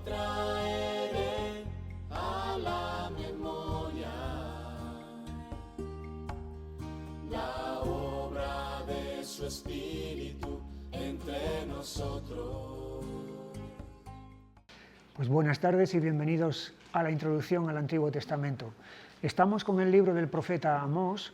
traeré a la memoria la obra de su Espíritu entre nosotros. Pues buenas tardes y bienvenidos a la introducción al Antiguo Testamento. Estamos con el libro del profeta Amós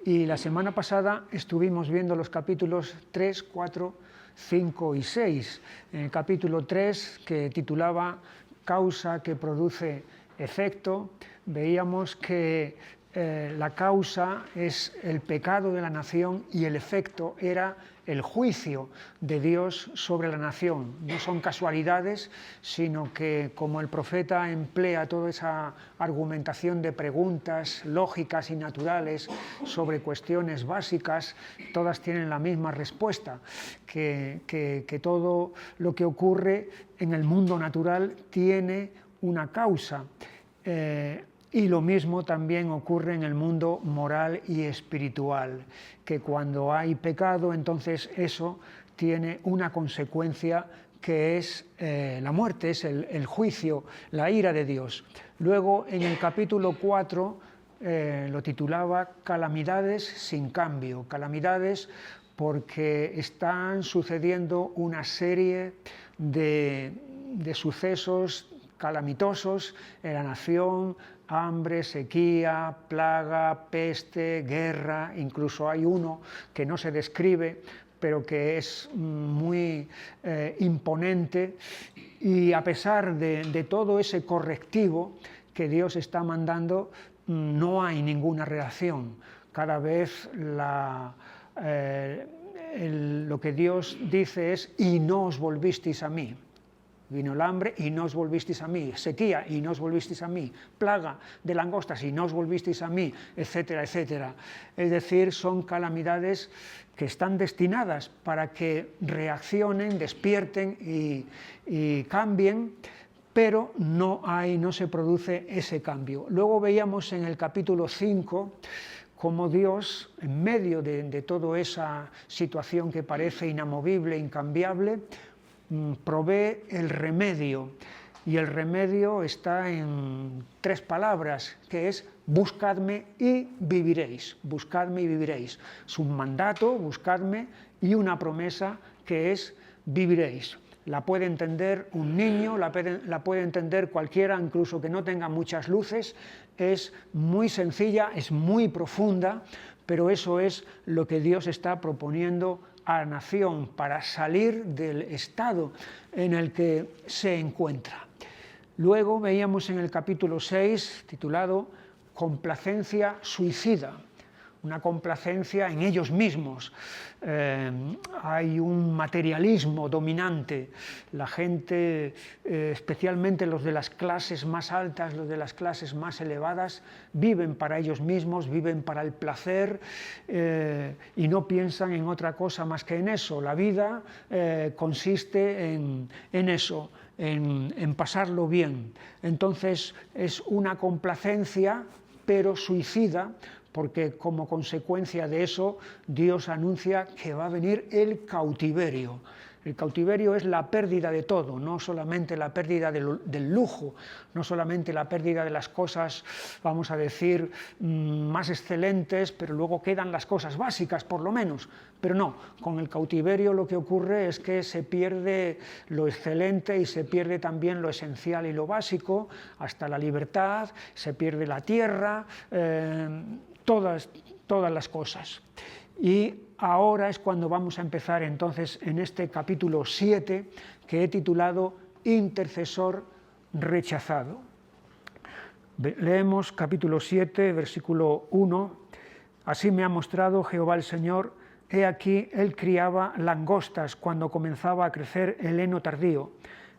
y la semana pasada estuvimos viendo los capítulos 3, 4, 5 y 6. En el capítulo 3, que titulaba Causa que produce efecto, veíamos que la causa es el pecado de la nación y el efecto era el juicio de Dios sobre la nación. No son casualidades, sino que como el profeta emplea toda esa argumentación de preguntas lógicas y naturales sobre cuestiones básicas, todas tienen la misma respuesta, que todo lo que ocurre en el mundo natural tiene una causa. Y lo mismo también ocurre en el mundo moral y espiritual, que cuando hay pecado, entonces eso tiene una consecuencia que es la muerte, es el juicio, la ira de Dios. Luego, en el capítulo 4, lo titulaba Calamidades sin cambio, calamidades porque están sucediendo una serie de sucesos calamitosos en la nación, hambre, sequía, plaga, peste, guerra, incluso hay uno que no se describe, pero que es muy imponente, y a pesar de todo ese correctivo que Dios está mandando, no hay ninguna reacción. Cada vez lo que Dios dice es: y no os volvisteis a mí. Vino el hambre y no os volvisteis a mí, sequía y no os volvisteis a mí, plaga de langostas y no os volvisteis a mí, etcétera, etcétera. Es decir, son calamidades que están destinadas para que reaccionen, despierten y cambien, pero no se produce ese cambio. Luego veíamos en el capítulo 5 cómo Dios, en medio de toda esa situación que parece inamovible, incambiable, provee el remedio, y el remedio está en 3 palabras, que es buscadme y viviréis. Buscadme y viviréis. Es un mandato, buscadme, y una promesa que es viviréis. La puede entender un niño, la puede entender cualquiera, incluso que no tenga muchas luces. Es muy sencilla, es muy profunda, pero eso es lo que Dios está proponiendo a la nación para salir del estado en el que se encuentra. Luego veíamos en el capítulo 6, titulado Complacencia suicida, una complacencia en ellos mismos. Hay un materialismo dominante. La gente, especialmente los de las clases más altas, los de las clases más elevadas, viven para ellos mismos, viven para el placer, y no piensan en otra cosa más que en eso. La vida consiste en eso, en pasarlo bien. Entonces es una complacencia, pero suicida, porque como consecuencia de eso Dios anuncia que va a venir el cautiverio. El cautiverio es la pérdida de todo, no solamente la pérdida del lujo, no solamente la pérdida de las cosas, vamos a decir, más excelentes, pero luego quedan las cosas básicas, por lo menos. Pero no, con el cautiverio lo que ocurre es que se pierde lo excelente y se pierde también lo esencial y lo básico, hasta la libertad, se pierde la tierra, todas las cosas. Y ahora es cuando vamos a empezar entonces en este capítulo 7, que he titulado Intercesor rechazado. Leemos capítulo 7, versículo 1. Así me ha mostrado Jehová el Señor: he aquí, él criaba langostas cuando comenzaba a crecer el heno tardío.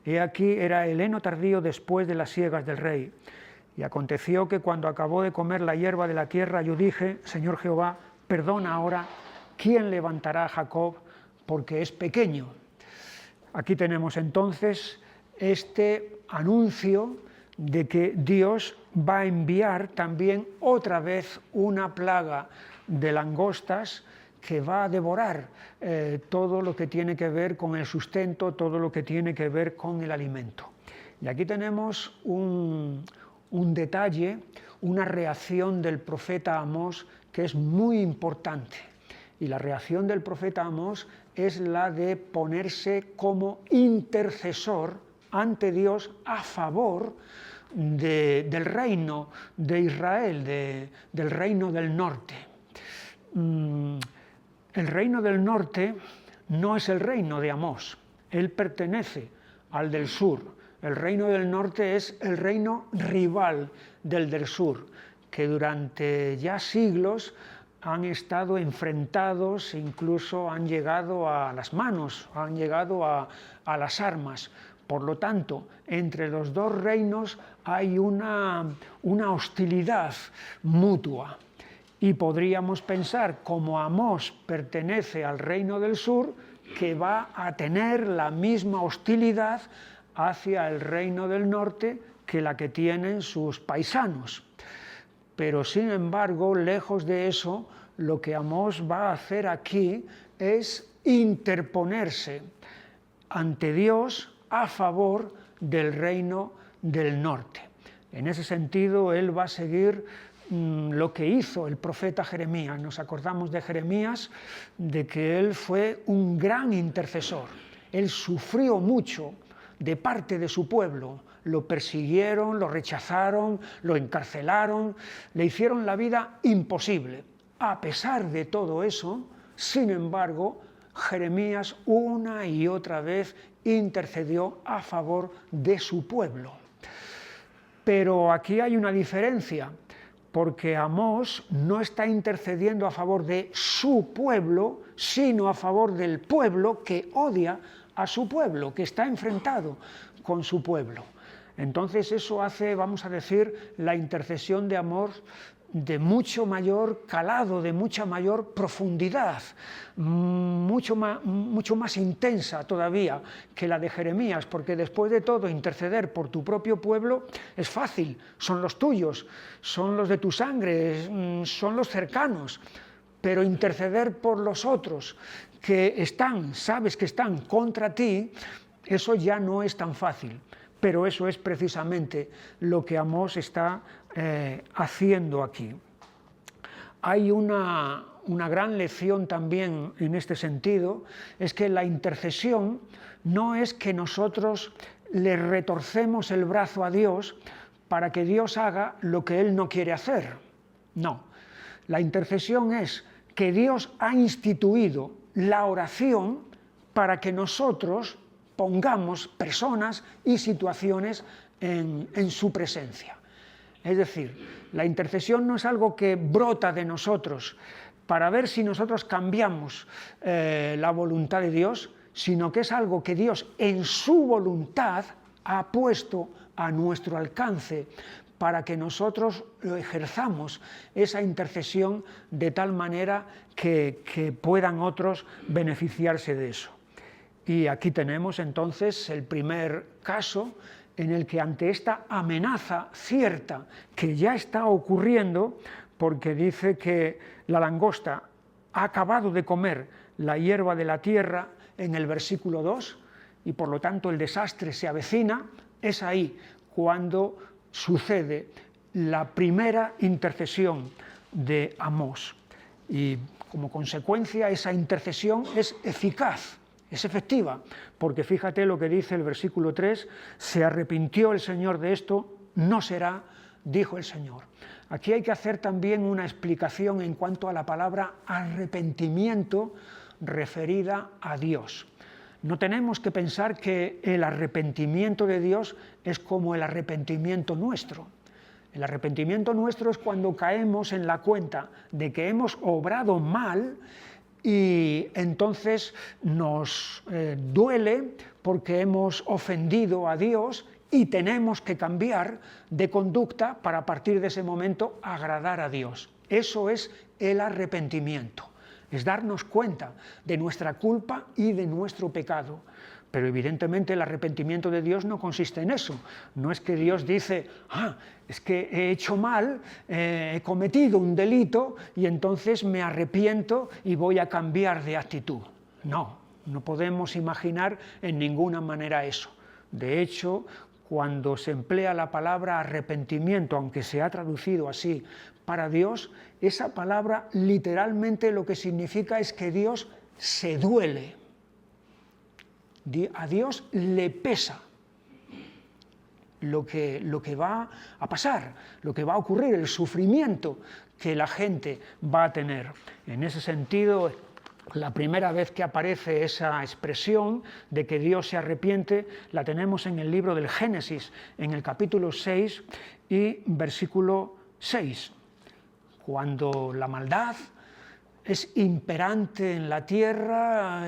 He aquí, era el heno tardío después de las siegas del rey. Y aconteció que cuando acabó de comer la hierba de la tierra, yo dije: Señor Jehová, perdona ahora, ¿quién levantará a Jacob? Porque es pequeño. Aquí tenemos entonces este anuncio de que Dios va a enviar también otra vez una plaga de langostas que va a devorar todo lo que tiene que ver con el sustento, todo lo que tiene que ver con el alimento. Y aquí tenemos un detalle, una reacción del profeta Amós que es muy importante. Y la reacción del profeta Amós es la de ponerse como intercesor ante Dios a favor del reino de Israel, del reino del norte. El reino del norte no es el reino de Amós, él pertenece al del sur. El reino del norte es el reino rival del sur, que durante ya siglos han estado enfrentados, incluso han llegado a las manos, han llegado a las armas. Por lo tanto, entre los dos reinos hay una hostilidad mutua. Y podríamos pensar, como Amós pertenece al reino del sur, que va a tener la misma hostilidad hacia el reino del norte que la que tienen sus paisanos. Pero sin embargo, lejos de eso, lo que Amós va a hacer aquí es interponerse ante Dios a favor del reino del norte. En ese sentido, él va a seguir lo que hizo el profeta Jeremías. Nos acordamos de Jeremías, de que él fue un gran intercesor. Él sufrió mucho de parte de su pueblo. Lo persiguieron, lo rechazaron, lo encarcelaron, le hicieron la vida imposible. A pesar de todo eso, sin embargo, Jeremías una y otra vez intercedió a favor de su pueblo. Pero aquí hay una diferencia, porque Amós no está intercediendo a favor de su pueblo, sino a favor del pueblo que odia a su pueblo, que está enfrentado con su pueblo. Entonces eso hace, vamos a decir, la intercesión de Amós de mucho mayor calado, de mucha mayor profundidad, mucho más intensa todavía que la de Jeremías, porque después de todo interceder por tu propio pueblo es fácil, son los tuyos, son los de tu sangre, son los cercanos, pero interceder por los otros que están, sabes que están contra ti, eso ya no es tan fácil. Pero eso es precisamente lo que Amós está haciendo aquí. Hay una gran lección también en este sentido, es que la intercesión no es que nosotros le retorcemos el brazo a Dios para que Dios haga lo que Él no quiere hacer. No, la intercesión es que Dios ha instituido la oración para que nosotros pongamos personas y situaciones en su presencia. Es decir, la intercesión no es algo que brota de nosotros para ver si nosotros cambiamos la voluntad de Dios, sino que es algo que Dios en su voluntad ha puesto a nuestro alcance para que nosotros ejerzamos esa intercesión de tal manera que puedan otros beneficiarse de eso. Y aquí tenemos entonces el primer caso en el que ante esta amenaza cierta que ya está ocurriendo, porque dice que la langosta ha acabado de comer la hierba de la tierra en el versículo 2, y por lo tanto el desastre se avecina, es ahí cuando sucede la primera intercesión de Amós. Y como consecuencia esa intercesión es eficaz, es efectiva, porque fíjate lo que dice el versículo 3, se arrepintió el Señor de esto, no será, dijo el Señor. Aquí hay que hacer también una explicación en cuanto a la palabra arrepentimiento referida a Dios. No tenemos que pensar que el arrepentimiento de Dios es como el arrepentimiento nuestro. El arrepentimiento nuestro es cuando caemos en la cuenta de que hemos obrado mal y entonces nos duele porque hemos ofendido a Dios y tenemos que cambiar de conducta para a partir de ese momento agradar a Dios. Eso es el arrepentimiento, es darnos cuenta de nuestra culpa y de nuestro pecado. Pero evidentemente el arrepentimiento de Dios no consiste en eso. No es que Dios dice, es que he hecho mal, he cometido un delito y entonces me arrepiento y voy a cambiar de actitud. No, no podemos imaginar en ninguna manera eso. De hecho, cuando se emplea la palabra arrepentimiento, aunque se ha traducido así para Dios, esa palabra literalmente lo que significa es que Dios se duele. A Dios le pesa lo que va a pasar, lo que va a ocurrir, el sufrimiento que la gente va a tener. En ese sentido, la primera vez que aparece esa expresión de que Dios se arrepiente, la tenemos en el libro del Génesis, en el capítulo 6 y versículo 6, cuando la maldad es imperante en la tierra,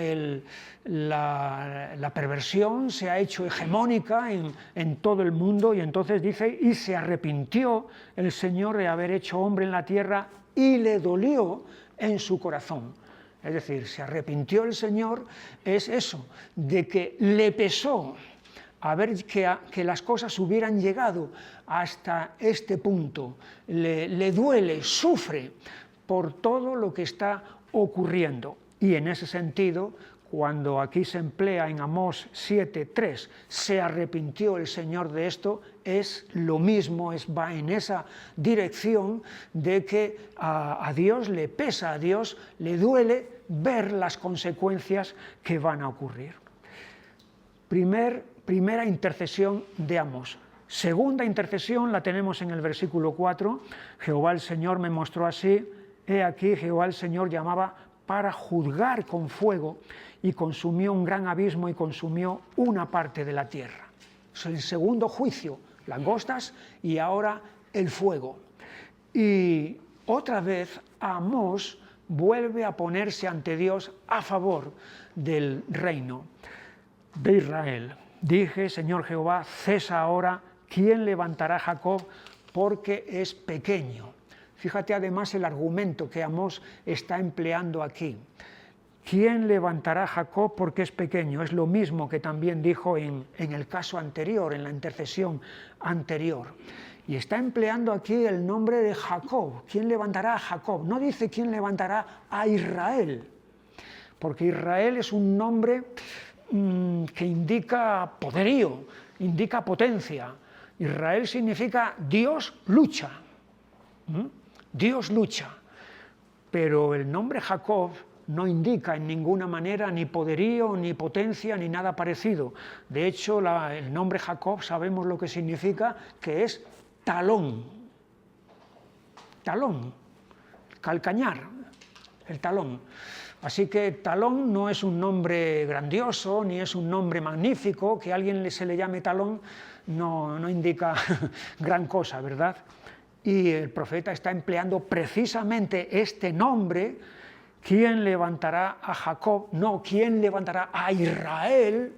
la perversión se ha hecho hegemónica en todo el mundo, y entonces dice, y se arrepintió el Señor de haber hecho hombre en la tierra y le dolió en su corazón. Es decir, se arrepintió el Señor, es eso, de que le pesó a ver que las cosas hubieran llegado hasta este punto, le duele, sufre por todo lo que está ocurriendo. Y en ese sentido, cuando aquí se emplea en Amós 7:3, se arrepintió el Señor de esto, es lo mismo, va en esa dirección de que a Dios le pesa, a Dios le duele ver las consecuencias que van a ocurrir. Primera intercesión de Amós. Segunda intercesión la tenemos en el versículo 4, Jehová el Señor me mostró así, he aquí Jehová el Señor llamaba para juzgar con fuego y consumió un gran abismo y consumió una parte de la tierra. Es el segundo juicio, langostas y ahora el fuego. Y otra vez Amós vuelve a ponerse ante Dios a favor del reino de Israel. Dije, Señor Jehová, cesa ahora, ¿quién levantará a Jacob? Porque es pequeño. Fíjate además el argumento que Amós está empleando aquí. ¿Quién levantará a Jacob porque es pequeño? Es lo mismo que también dijo en el caso anterior, en la intercesión anterior. Y está empleando aquí el nombre de Jacob. ¿Quién levantará a Jacob? No dice quién levantará a Israel, porque Israel es un nombre que indica poderío, indica potencia. Israel significa Dios lucha. Dios lucha, pero el nombre Jacob no indica en ninguna manera ni poderío, ni potencia, ni nada parecido. De hecho, el nombre Jacob sabemos lo que significa, que es talón, calcañar, el talón. Así que talón no es un nombre grandioso, ni es un nombre magnífico, que a alguien se le llame talón no indica gran cosa, ¿verdad? Y el profeta está empleando precisamente este nombre, ¿quién levantará a Jacob? No, ¿quién levantará a Israel?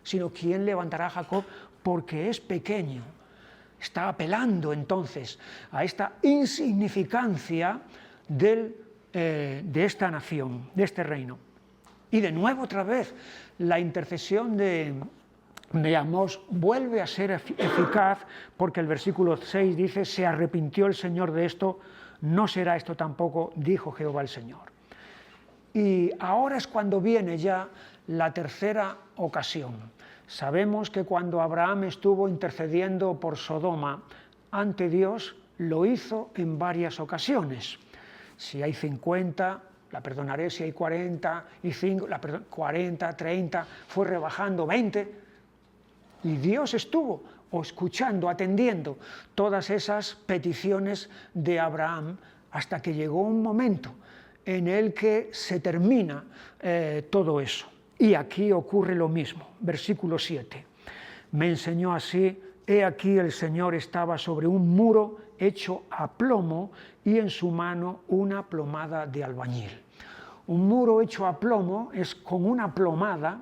Sino ¿quién levantará a Jacob? Porque es pequeño. Está apelando entonces a esta insignificancia de esta nación, de este reino. Y de nuevo otra vez la intercesión de Amós vuelve a ser eficaz, porque el versículo 6 dice, se arrepintió el Señor de esto, no será esto tampoco, dijo Jehová el Señor. Y ahora es cuando viene ya la tercera ocasión. Sabemos que cuando Abraham estuvo intercediendo por Sodoma ante Dios, lo hizo en varias ocasiones. Si hay 50, la perdonaré, si hay 45, 40, 30, fue rebajando 20, y Dios estuvo escuchando, atendiendo todas esas peticiones de Abraham, hasta que llegó un momento en el que se termina todo eso. Y aquí ocurre lo mismo. Versículo 7. Me enseñó así, he aquí el Señor estaba sobre un muro hecho a plomo y en su mano una plomada de albañil. Un muro hecho a plomo es con una plomada,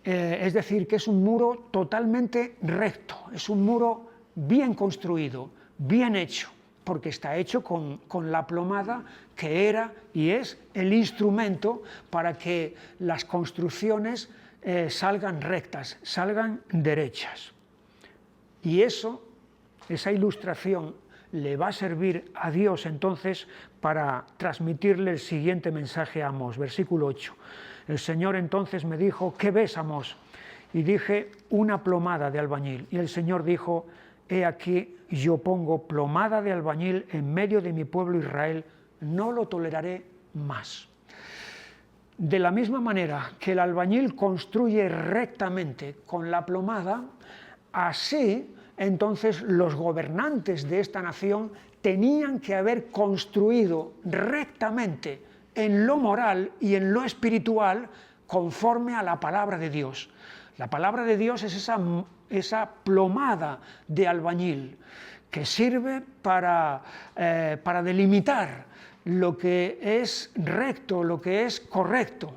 es decir, que es un muro totalmente recto, es un muro bien construido, bien hecho, porque está hecho con la plomada que era y es el instrumento para que las construcciones salgan rectas, salgan derechas. Y esa ilustración le va a servir a Dios entonces para transmitirle el siguiente mensaje a Amós, versículo 8. El Señor entonces me dijo, ¿qué ves, Amós? y dije, una plomada de albañil. Y el Señor dijo, he aquí, yo pongo plomada de albañil en medio de mi pueblo Israel, no lo toleraré más. De la misma manera que el albañil construye rectamente con la plomada, así entonces los gobernantes de esta nación tenían que haber construido rectamente en lo moral y en lo espiritual conforme a la palabra de Dios. La palabra de Dios es esa plomada de albañil que sirve para delimitar lo que es recto, lo que es correcto.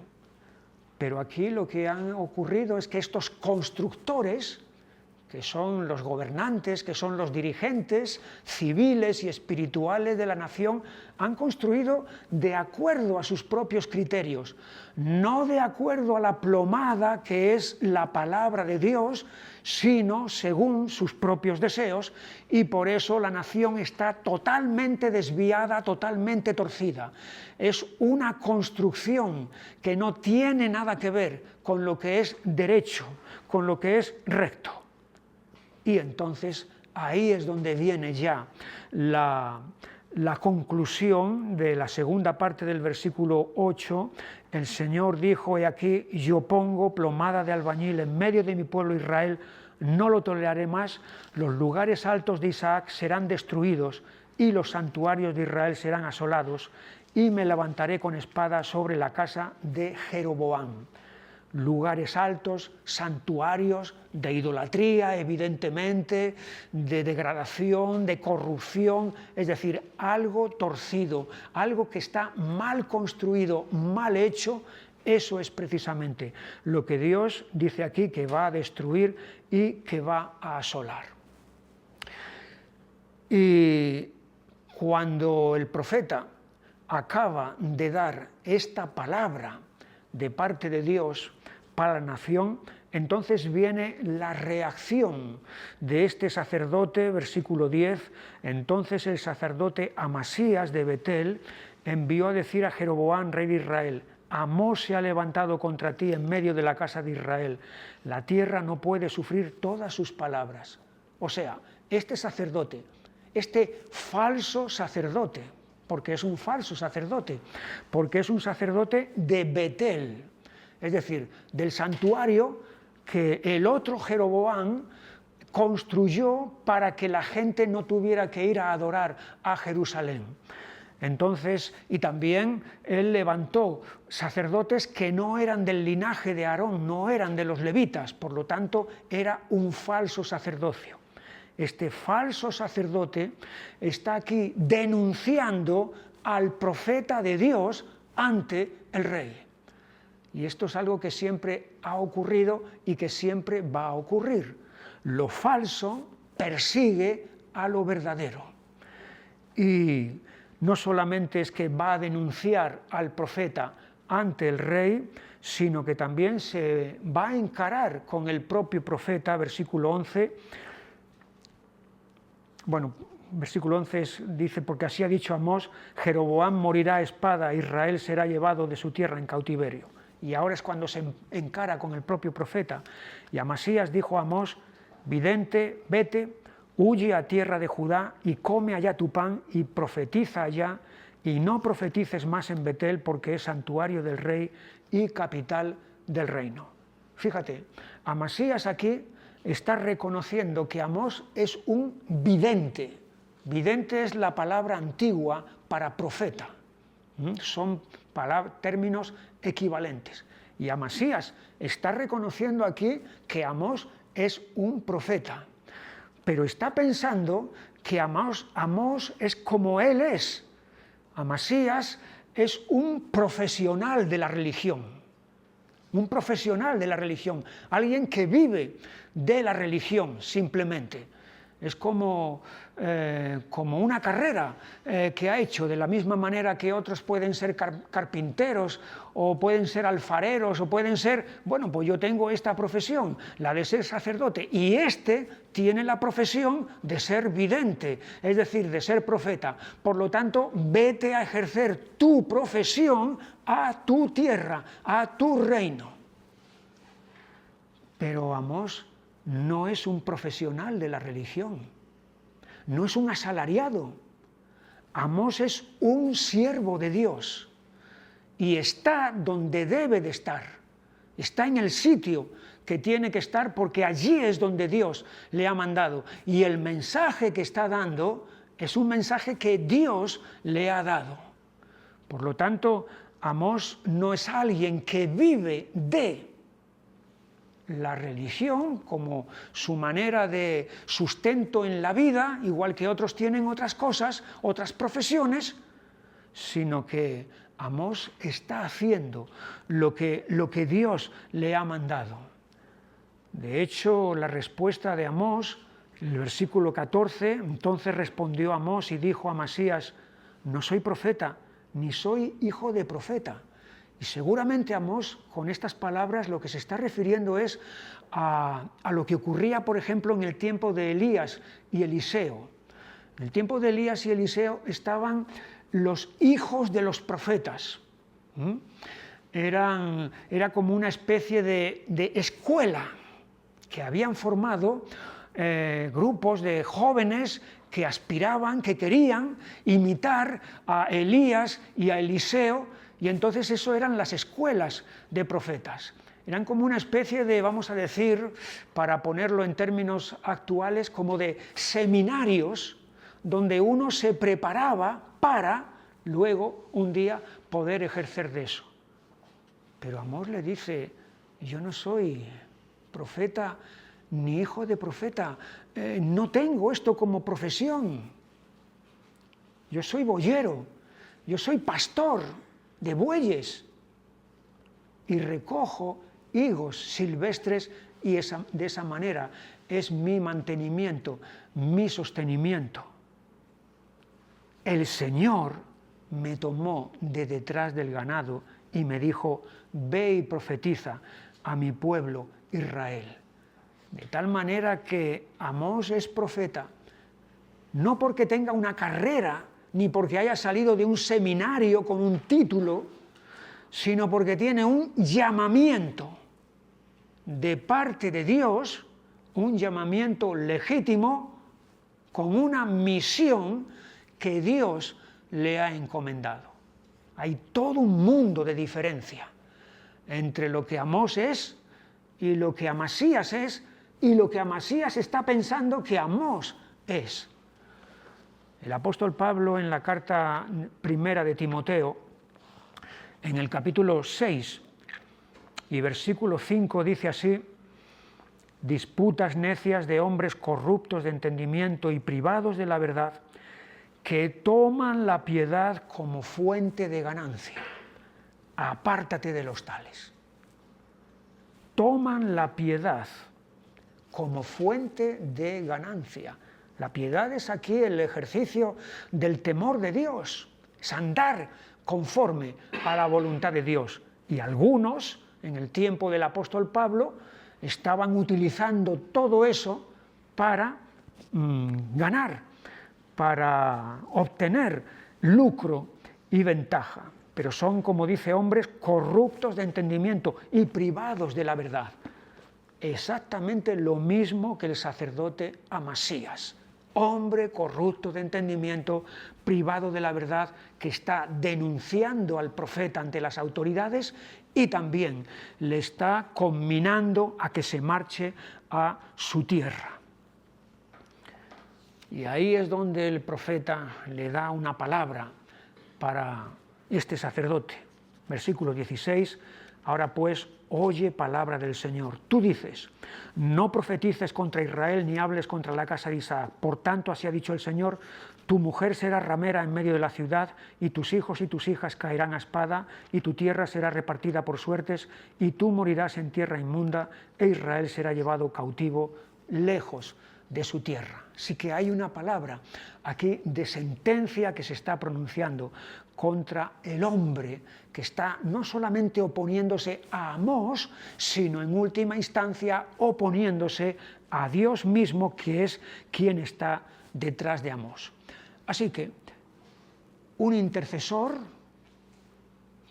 Pero aquí lo que ha ocurrido es que estos constructores, que son los gobernantes, que son los dirigentes civiles y espirituales de la nación, han construido de acuerdo a sus propios criterios, no de acuerdo a la plomada que es la palabra de Dios, sino según sus propios deseos, y por eso la nación está totalmente desviada, totalmente torcida. Es una construcción que no tiene nada que ver con lo que es derecho, con lo que es recto. Y entonces ahí es donde viene ya la conclusión de la segunda parte del versículo 8. El Señor dijo, he aquí, yo pongo plomada de albañil en medio de mi pueblo Israel, no lo toleraré más, los lugares altos de Isaac serán destruidos y los santuarios de Israel serán asolados, y me levantaré con espada sobre la casa de Jeroboam. Lugares altos, santuarios de idolatría, evidentemente, de degradación, de corrupción, es decir, algo torcido, algo que está mal construido, mal hecho. Eso es precisamente lo que Dios dice aquí que va a destruir y que va a asolar. Y cuando el profeta acaba de dar esta palabra de parte de Dios para la nación, entonces viene la reacción de este sacerdote, versículo 10, entonces el sacerdote Amasías de Betel envió a decir a Jeroboam, rey de Israel, Amós se ha levantado contra ti en medio de la casa de Israel, la tierra no puede sufrir todas sus palabras. O sea, este sacerdote, este falso sacerdote, porque es un falso sacerdote, porque es un sacerdote de Betel, es decir, del santuario que el otro Jeroboam construyó para que la gente no tuviera que ir a adorar a Jerusalén. Entonces, y también él levantó sacerdotes que no eran del linaje de Aarón, no eran de los levitas, por lo tanto era un falso sacerdocio. Este falso sacerdote está aquí denunciando al profeta de Dios ante el rey. Y esto es algo que siempre ha ocurrido y que siempre va a ocurrir. Lo falso persigue a lo verdadero. Y no solamente es que va a denunciar al profeta ante el rey, sino que también se va a encarar con el propio profeta, versículo 11. Bueno, versículo 11 dice, porque así ha dicho Amós, Jeroboam morirá a espada, Israel será llevado de su tierra en cautiverio. Y ahora es cuando se encara con el propio profeta. Y Amasías dijo a Amós, vidente, vete, huye a tierra de Judá y come allá tu pan y profetiza allá, y no profetices más en Betel porque es santuario del rey y capital del reino. Fíjate, Amasías aquí está reconociendo que Amós es un vidente. Vidente es la palabra antigua para profeta. Son términos equivalentes. Y Amasías está reconociendo aquí que Amós es un profeta, pero está pensando que Amós es como él es. Amasías es un profesional de la religión, alguien que vive de la religión simplemente. Es como una carrera que ha hecho, de la misma manera que otros pueden ser carpinteros o pueden ser alfareros o pueden ser, bueno, pues yo tengo esta profesión, la de ser sacerdote, y este tiene la profesión de ser vidente, es decir, de ser profeta. Por lo tanto, vete a ejercer tu profesión a tu tierra, a tu reino. Pero Amós no es un profesional de la religión, no es un asalariado. Amós es un siervo de Dios y está donde debe de estar, está en el sitio que tiene que estar porque allí es donde Dios le ha mandado. Y el mensaje que está dando es un mensaje que Dios le ha dado. Por lo tanto, Amós no es alguien que vive de la religión como su manera de sustento en la vida, igual que otros tienen otras cosas, otras profesiones, sino que Amós está haciendo lo que Dios le ha mandado. De hecho, la respuesta de Amós, el versículo 14, entonces respondió Amós y dijo a Amasías: no soy profeta, ni soy hijo de profeta. Y seguramente Amós, con estas palabras, lo que se está refiriendo es a lo que ocurría, por ejemplo, en el tiempo de Elías y Eliseo. En el tiempo de Elías y Eliseo estaban los hijos de los profetas. Era como una especie de escuela que habían formado grupos de jóvenes que aspiraban, que querían imitar a Elías y a Eliseo, y entonces eso eran las escuelas de profetas. Eran como una especie de, vamos a decir, para ponerlo en términos actuales, como de seminarios donde uno se preparaba para luego un día poder ejercer de eso. Pero Amós le dice: yo no soy profeta ni hijo de profeta, no tengo esto como profesión. Yo soy boyero, yo soy pastor de bueyes y recojo higos silvestres y de esa manera es mi mantenimiento, mi sostenimiento. El Señor me tomó de detrás del ganado y me dijo: ve y profetiza a mi pueblo Israel. De tal manera que Amós es profeta, no porque tenga una carrera, ni porque haya salido de un seminario con un título, sino porque tiene un llamamiento de parte de Dios, un llamamiento legítimo, con una misión que Dios le ha encomendado. Hay todo un mundo de diferencia entre lo que Amós es y lo que Amasías es y lo que Amasías está pensando que Amós es. El apóstol Pablo, en la carta primera de Timoteo, en el capítulo 6 y versículo 5, dice así: disputas necias de hombres corruptos de entendimiento y privados de la verdad, que toman la piedad como fuente de ganancia. Apártate de los tales. Toman la piedad como fuente de ganancia. La piedad es aquí el ejercicio del temor de Dios, es andar conforme a la voluntad de Dios. Y algunos, en el tiempo del apóstol Pablo, estaban utilizando todo eso para ganar, para obtener lucro y ventaja. Pero son, como dice, hombres corruptos de entendimiento y privados de la verdad. Exactamente lo mismo que el sacerdote Amasías. Hombre corrupto de entendimiento, privado de la verdad, que está denunciando al profeta ante las autoridades y también le está conminando a que se marche a su tierra. Y ahí es donde el profeta le da una palabra para este sacerdote. Versículo 16, ahora pues, oye palabra del Señor. Tú dices: no profetices contra Israel ni hables contra la casa de Isaac. Por tanto, así ha dicho el Señor: tu mujer será ramera en medio de la ciudad, y tus hijos y tus hijas caerán a espada, y tu tierra será repartida por suertes, y tú morirás en tierra inmunda, e Israel será llevado cautivo lejos de su tierra. Sí que hay una palabra aquí de sentencia que se está pronunciando contra el hombre que está no solamente oponiéndose a Amós, sino en última instancia oponiéndose a Dios mismo, que es quien está detrás de Amós. Así que un intercesor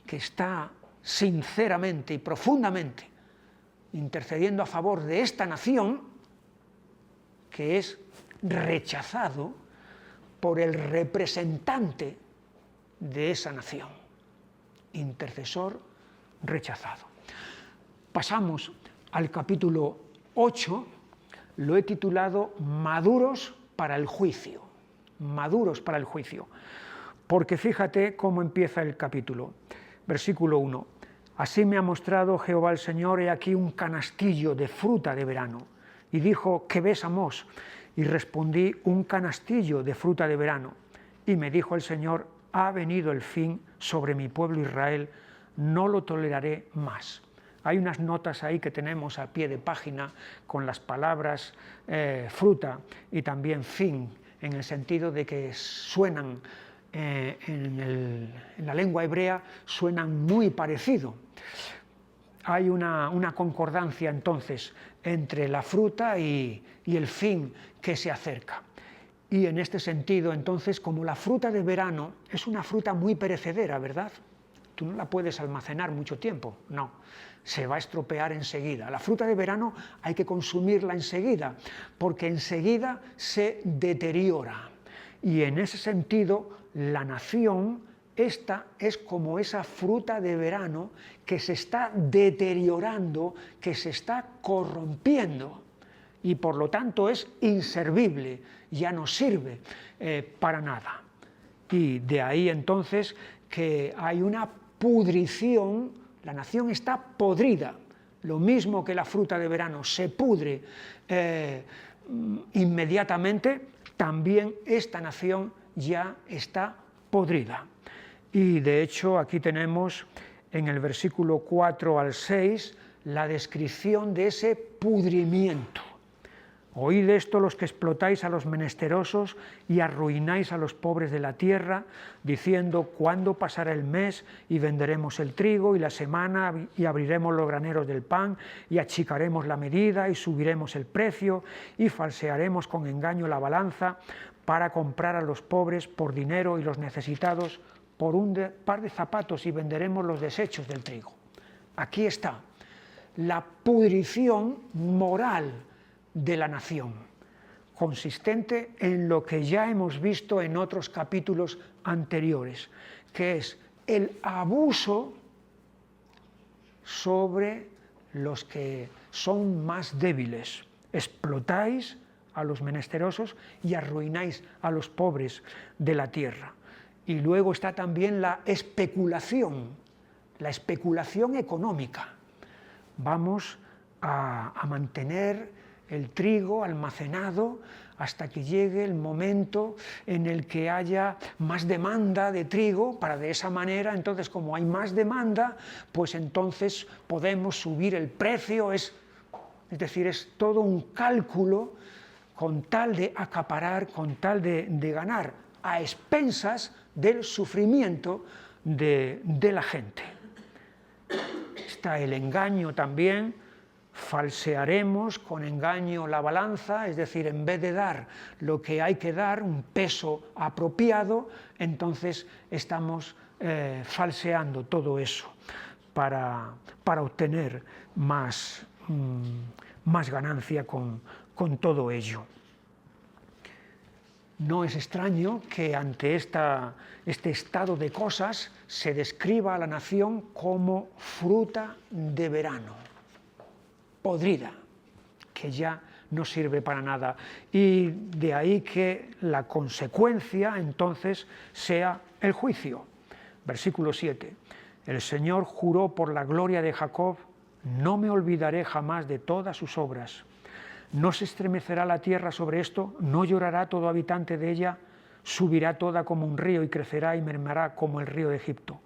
que está sinceramente y profundamente intercediendo a favor de esta nación, que es rechazado por el representante de esa nación. Intercesor rechazado. Pasamos al capítulo 8, lo he titulado Maduros para el juicio. Maduros para el juicio. Porque fíjate cómo empieza el capítulo. Versículo 1. Así me ha mostrado Jehová el Señor, he aquí un canastillo de fruta de verano. Y dijo, ¿qué ves, Amós? Y respondí, un canastillo de fruta de verano. Y me dijo el Señor, ha venido el fin sobre mi pueblo Israel, no lo toleraré más. Hay unas notas ahí que tenemos a pie de página con las palabras fruta y también fin, en el sentido de que suenan en la lengua hebrea, suenan muy parecido. Hay una concordancia entonces entre la fruta y el fin que se acerca. Y en este sentido, entonces, como la fruta de verano es una fruta muy perecedera, ¿verdad? Tú no la puedes almacenar mucho tiempo, no, se va a estropear enseguida. La fruta de verano hay que consumirla enseguida, porque enseguida se deteriora. Y en ese sentido, la nación, esta es como esa fruta de verano que se está deteriorando, que se está corrompiendo. Y por lo tanto es inservible, ya no sirve para nada. Y de ahí entonces que hay una pudrición, la nación está podrida, lo mismo que la fruta de verano se pudre inmediatamente, también esta nación ya está podrida. Y de hecho aquí tenemos en el versículo 4 al 6 la descripción de ese pudrimiento. Oíd esto los que explotáis a los menesterosos y arruináis a los pobres de la tierra, diciendo, ¿cuándo pasará el mes y venderemos el trigo y la semana y abriremos los graneros del pan y achicaremos la medida y subiremos el precio y falsearemos con engaño la balanza para comprar a los pobres por dinero y los necesitados por un par de zapatos y venderemos los desechos del trigo? Aquí está la pudrición moral de la nación, consistente en lo que ya hemos visto en otros capítulos anteriores, que es el abuso sobre los que son más débiles. Explotáis a los menesterosos y arruináis a los pobres de la tierra. Y luego está también la especulación económica. Vamos a mantener el trigo almacenado hasta que llegue el momento en el que haya más demanda de trigo, para de esa manera, entonces como hay más demanda, pues entonces podemos subir el precio, es decir, es todo un cálculo con tal de acaparar, con tal de ganar, a expensas del sufrimiento de la gente. Está el engaño también. Falsearemos con engaño la balanza, es decir, en vez de dar lo que hay que dar, un peso apropiado, entonces estamos falseando todo eso para obtener más ganancia con todo ello. No es extraño que ante este estado de cosas se describa a la nación como fruta de verano, podrida, que ya no sirve para nada. Y de ahí que la consecuencia entonces sea el juicio. Versículo 7. El Señor juró por la gloria de Jacob, no me olvidaré jamás de todas sus obras. No se estremecerá la tierra sobre esto, no llorará todo habitante de ella, subirá toda como un río y crecerá y mermará como el río de Egipto.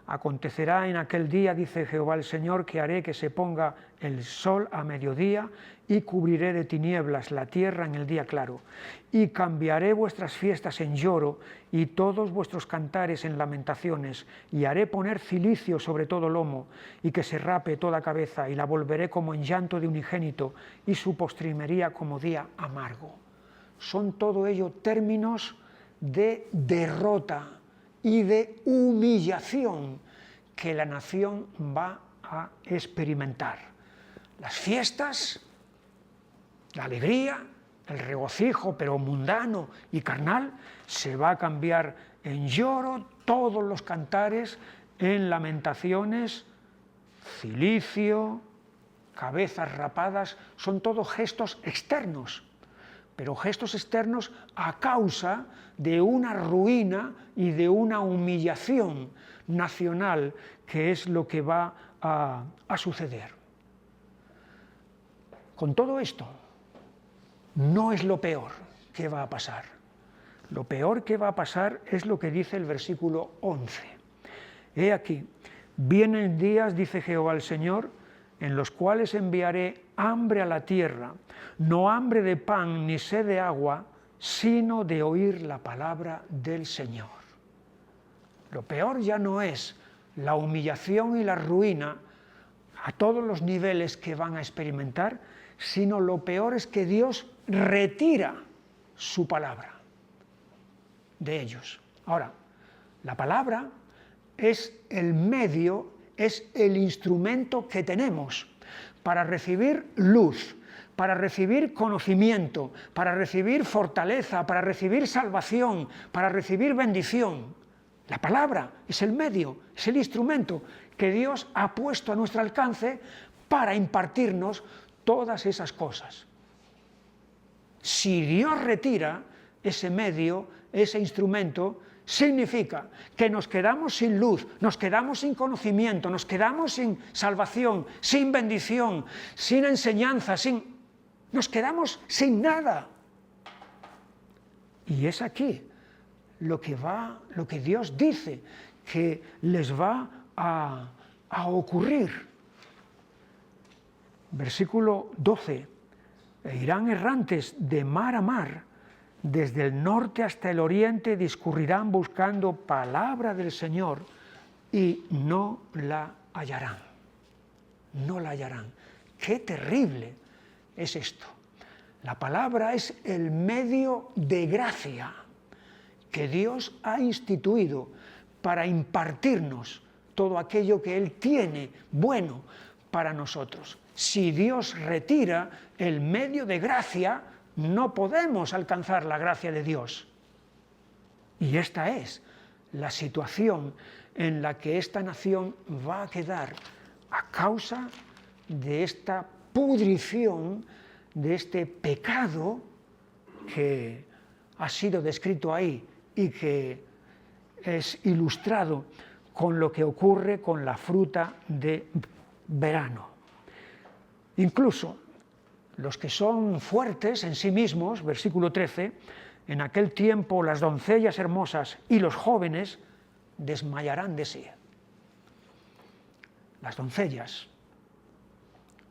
Acontecerá en aquel día, dice Jehová el Señor, que haré que se ponga el sol a mediodía y cubriré de tinieblas la tierra en el día claro. Y cambiaré vuestras fiestas en lloro y todos vuestros cantares en lamentaciones. Y haré poner cilicio sobre todo lomo y que se rape toda cabeza y la volveré como en llanto de unigénito y su postrimería como día amargo. Son todo ello términos de derrota y de humillación que la nación va a experimentar. las fiestas, la alegría, el regocijo, pero mundano y carnal, se va a cambiar en lloro, todos los cantares, en lamentaciones, cilicio, cabezas rapadas, son todos gestos externos, pero gestos externos a causa de una ruina y de una humillación nacional, que es lo que va a suceder. Con todo esto, no es lo peor que va a pasar. Lo peor que va a pasar es lo que dice el versículo 11. He aquí, vienen días, dice Jehová el Señor, en los cuales enviaré hambre a la tierra, no hambre de pan ni sed de agua, sino de oír la palabra del Señor. Lo peor ya no es la humillación y la ruina a todos los niveles que van a experimentar, sino lo peor es que Dios retira su palabra de ellos. Ahora, la palabra es el medio, es el instrumento que tenemos para recibir luz, para recibir conocimiento, para recibir fortaleza, para recibir salvación, para recibir bendición. La palabra es el medio, es el instrumento que Dios ha puesto a nuestro alcance para impartirnos todas esas cosas. Si Dios retira ese medio, ese instrumento, significa que nos quedamos sin luz, nos quedamos sin conocimiento, nos quedamos sin salvación, sin bendición, sin enseñanza, nos quedamos sin nada. Y es aquí lo que Dios dice que les va a ocurrir. Versículo 12. E irán errantes de mar a mar, desde el norte hasta el oriente discurrirán buscando palabra del Señor y no la hallarán. No la hallarán. ¡Qué terrible es esto! La palabra es el medio de gracia que Dios ha instituido para impartirnos todo aquello que Él tiene bueno para nosotros. Si Dios retira el medio de gracia, no podemos alcanzar la gracia de Dios. Y esta es la situación en la que esta nación va a quedar a causa de esta pudrición, de este pecado que ha sido descrito ahí y que es ilustrado con lo que ocurre con la fruta de verano. Incluso los que son fuertes en sí mismos, versículo 13, en aquel tiempo las doncellas hermosas y los jóvenes desmayarán de sí. Las doncellas,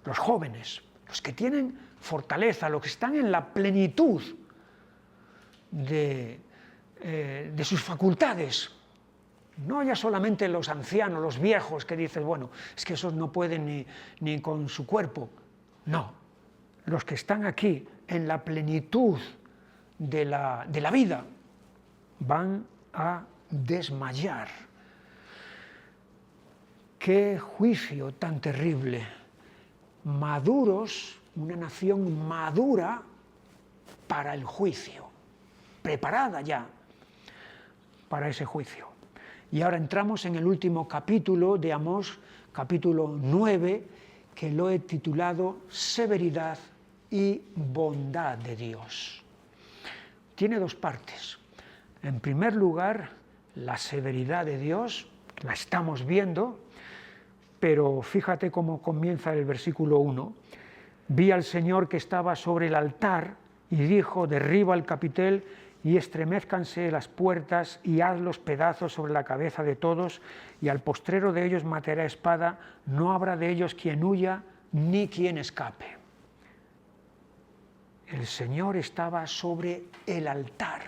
los jóvenes, los que tienen fortaleza, los que están en la plenitud de sus facultades, no ya solamente los ancianos, los viejos, que dices, bueno, es que esos no pueden ni con su cuerpo. No, los que están aquí en la plenitud de la vida van a desmayar. ¡Qué juicio tan terrible! Maduros, una nación madura para el juicio, preparada ya para ese juicio. Y ahora entramos en el último capítulo de Amós, capítulo 9, que lo he titulado Severidad y bondad de Dios. Tiene dos partes. En primer lugar, la severidad de Dios, la estamos viendo, pero fíjate cómo comienza el versículo 1. Vi al Señor que estaba sobre el altar y dijo, derriba el capitel y estremezcanse las puertas y hazlos pedazos sobre la cabeza de todos, y al postrero de ellos mataré a espada, no habrá de ellos quien huya ni quien escape. El Señor estaba sobre el altar.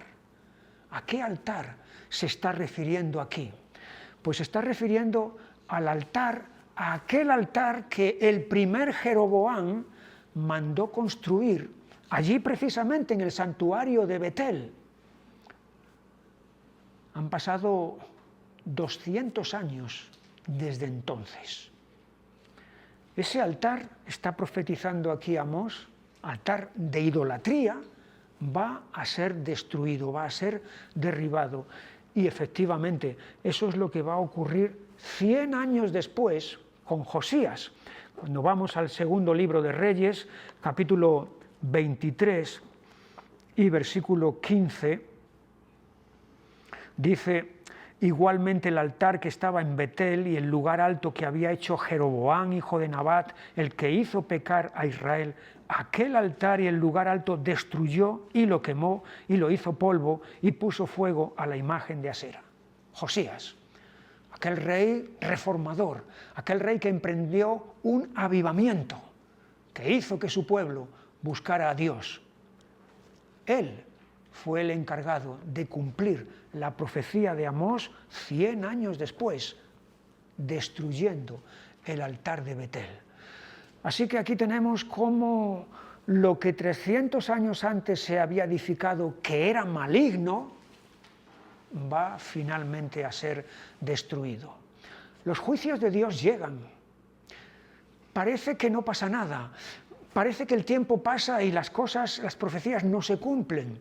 ¿A qué altar se está refiriendo aquí? Pues se está refiriendo al altar, a aquel altar que el primer Jeroboam mandó construir, allí precisamente en el santuario de Betel. Han pasado 200 años desde entonces. Ese altar, está profetizando aquí Amós, altar de idolatría, va a ser destruido, va a ser derribado. Y efectivamente, eso es lo que va a ocurrir 100 años después con Josías. Cuando vamos al segundo libro de Reyes, capítulo 23 y versículo 15, dice: igualmente el altar que estaba en Betel y el lugar alto que había hecho Jeroboam, hijo de Nabat, el que hizo pecar a Israel, aquel altar y el lugar alto destruyó y lo quemó y lo hizo polvo y puso fuego a la imagen de Asera. Josías, aquel rey reformador, aquel rey que emprendió un avivamiento, que hizo que su pueblo buscara a Dios. Él fue el encargado de cumplir la profecía de Amós 100 años después, destruyendo el altar de Betel. Así que aquí tenemos cómo lo que 300 años antes se había edificado, que era maligno, va finalmente a ser destruido. Los juicios de Dios llegan. Parece que no pasa nada. Parece que el tiempo pasa y las cosas, las profecías no se cumplen.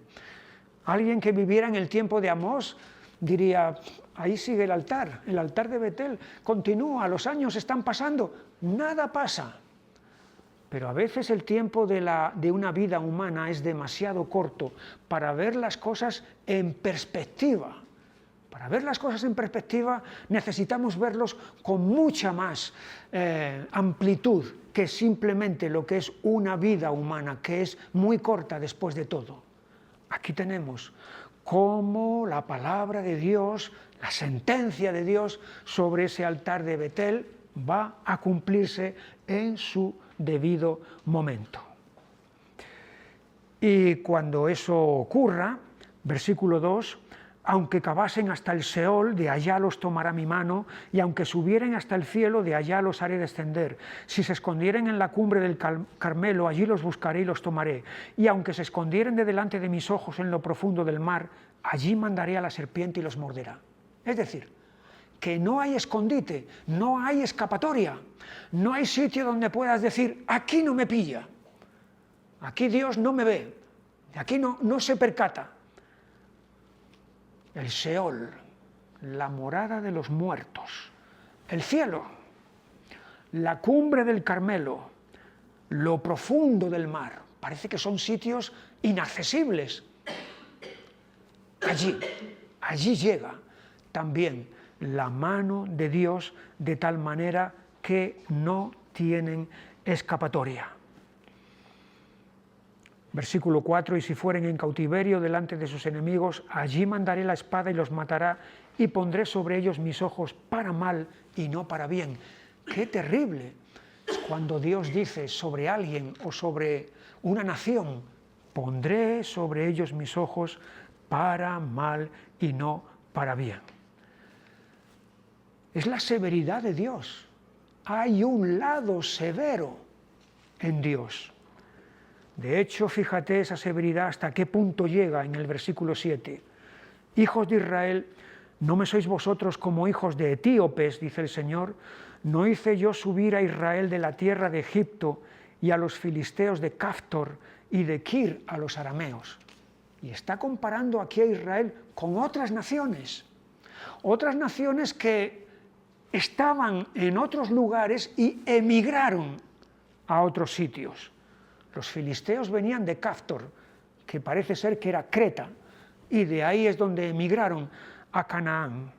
Alguien que viviera en el tiempo de Amós diría: ahí sigue el altar de Betel, continúa, los años están pasando, nada pasa. Pero a veces el tiempo de una vida humana es demasiado corto para ver las cosas en perspectiva. Para ver las cosas en perspectiva necesitamos verlos con mucha más amplitud que simplemente lo que es una vida humana, que es muy corta después de todo. Aquí tenemos cómo la palabra de Dios, la sentencia de Dios sobre ese altar de Betel va a cumplirse en su debido momento. Y cuando eso ocurra, versículo 2, aunque cavasen hasta el Seol, de allá los tomará mi mano, y aunque subieren hasta el cielo, de allá los haré descender. Si se escondieren en la cumbre del Carmelo, allí los buscaré y los tomaré. Y aunque se escondieren de delante de mis ojos en lo profundo del mar, allí mandaré a la serpiente y los morderá. Es decir, que no hay escondite, no hay escapatoria, no hay sitio donde puedas decir: aquí no me pilla, aquí Dios no me ve, aquí no se percata. El Seol, la morada de los muertos, el cielo, la cumbre del Carmelo, lo profundo del mar, parece que son sitios inaccesibles. Allí llega también la mano de Dios, de tal manera que no tienen escapatoria. Versículo 4, y si fueren en cautiverio delante de sus enemigos, allí mandaré la espada y los matará, y pondré sobre ellos mis ojos para mal y no para bien. ¡Qué terrible! Es cuando Dios dice sobre alguien o sobre una nación: pondré sobre ellos mis ojos para mal y no para bien. Es la severidad de Dios. Hay un lado severo en Dios. De hecho, fíjate esa severidad hasta qué punto llega en el versículo 7. Hijos de Israel, ¿no me sois vosotros como hijos de etíopes?, dice el Señor. ¿No hice yo subir a Israel de la tierra de Egipto y a los filisteos de Caftor y de Kir a los arameos? Y está comparando aquí a Israel con otras naciones que estaban en otros lugares y emigraron a otros sitios. Los filisteos venían de Caftor, que parece ser que era Creta, y de ahí es donde emigraron a Canaán.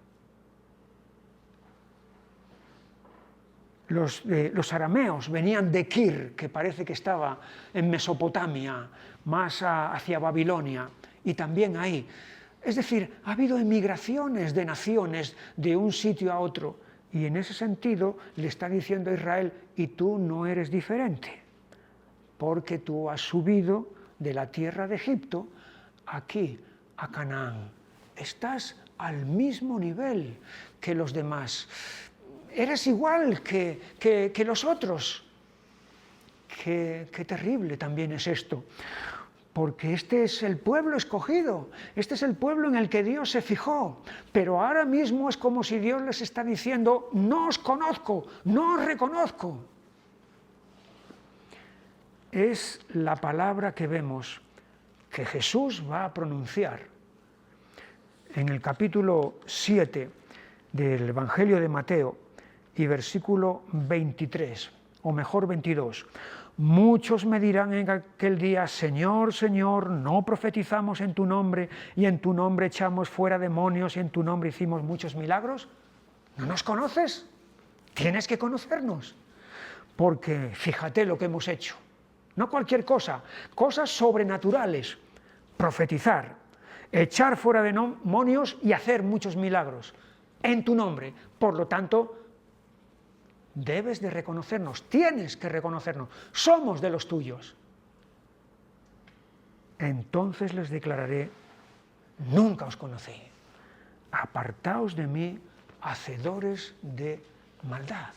Los arameos venían de Kir, que parece que estaba en Mesopotamia, más hacia Babilonia, y también ahí. Es decir, ha habido emigraciones de naciones de un sitio a otro, y en ese sentido le está diciendo a Israel: y tú no eres diferente, porque tú has subido de la tierra de Egipto aquí a Canaán. Estás al mismo nivel que los demás. Eres igual que los otros. Qué terrible también es esto, porque este es el pueblo escogido, este es el pueblo en el que Dios se fijó, pero ahora mismo es como si Dios les está diciendo: no os conozco, no os reconozco. es la palabra que vemos que Jesús va a pronunciar en el capítulo 7 del Evangelio de Mateo y versículo 23, o mejor 22. Muchos me dirán en aquel día: Señor, Señor, ¿no profetizamos en tu nombre y en tu nombre echamos fuera demonios y en tu nombre hicimos muchos milagros? ¿No nos conoces? Tienes que conocernos, porque fíjate lo que hemos hecho. No cualquier cosa, cosas sobrenaturales, profetizar, echar fuera demonios y hacer muchos milagros en tu nombre. Por lo tanto, debes de reconocernos, tienes que reconocernos, somos de los tuyos. Entonces les declararé: nunca os conocí, apartaos de mí, hacedores de maldad.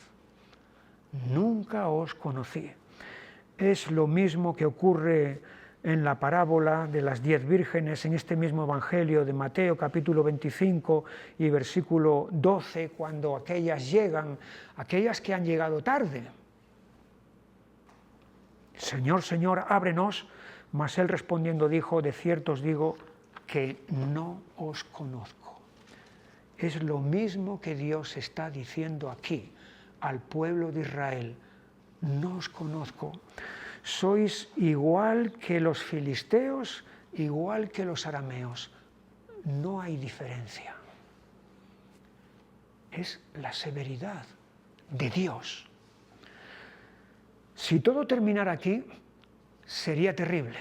Nunca os conocí. Es lo mismo que ocurre en la parábola de las 10 vírgenes, en este mismo Evangelio de Mateo, capítulo 25 y versículo 12, cuando aquellas llegan, aquellas que han llegado tarde. Señor, Señor, ábrenos. Mas él respondiendo dijo: de cierto os digo que no os conozco. Es lo mismo que Dios está diciendo aquí al pueblo de Israel: no os conozco. Sois igual que los filisteos, igual que los arameos. No hay diferencia. Es la severidad de Dios. Si todo terminara aquí, sería terrible.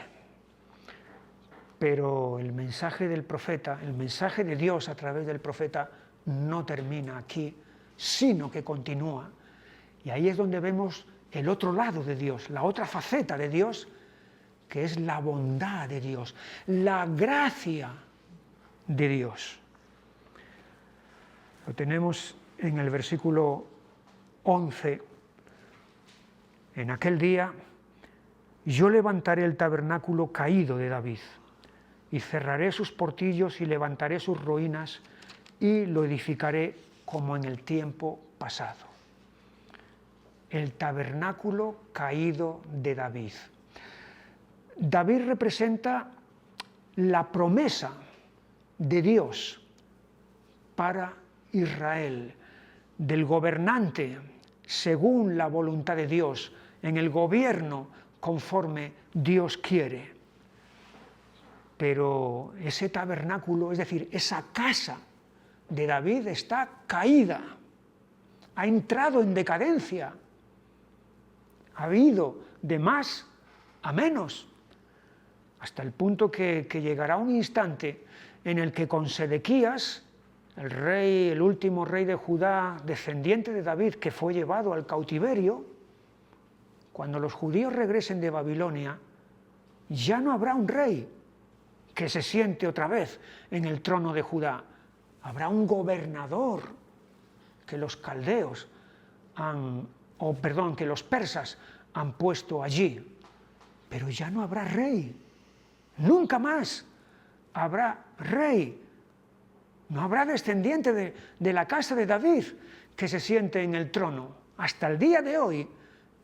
Pero el mensaje del profeta, el mensaje de Dios a través del profeta, no termina aquí, sino que continúa. Y ahí es donde vemos el otro lado de Dios, la otra faceta de Dios, que es la bondad de Dios, la gracia de Dios. Lo tenemos en el versículo 11. En aquel día yo levantaré el tabernáculo caído de David, y cerraré sus portillos y levantaré sus ruinas, y lo edificaré como en el tiempo pasado. El tabernáculo caído de David. David representa la promesa de Dios para Israel, del gobernante según la voluntad de Dios, en el gobierno conforme Dios quiere. Pero ese tabernáculo, es decir, esa casa de David está caída, ha entrado en decadencia. Ha habido de más a menos, hasta el punto que llegará un instante en el que con Sedequías, el último rey de Judá, descendiente de David, que fue llevado al cautiverio, cuando los judíos regresen de Babilonia, ya no habrá un rey que se siente otra vez en el trono de Judá. Habrá un gobernador que los caldeos que los persas han puesto allí, pero ya no habrá rey, nunca más habrá rey, no habrá descendiente de la casa de David que se siente en el trono. Hasta el día de hoy,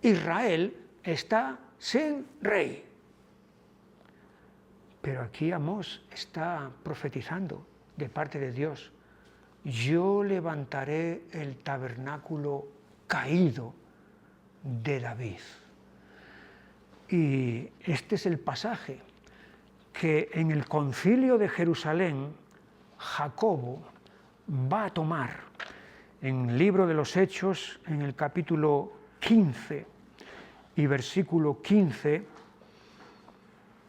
Israel está sin rey. Pero aquí Amós está profetizando de parte de Dios: yo levantaré el tabernáculo caído de David. Y este es el pasaje que en el concilio de Jerusalén Jacobo va a tomar en el libro de los Hechos, en el capítulo 15 y versículo 15,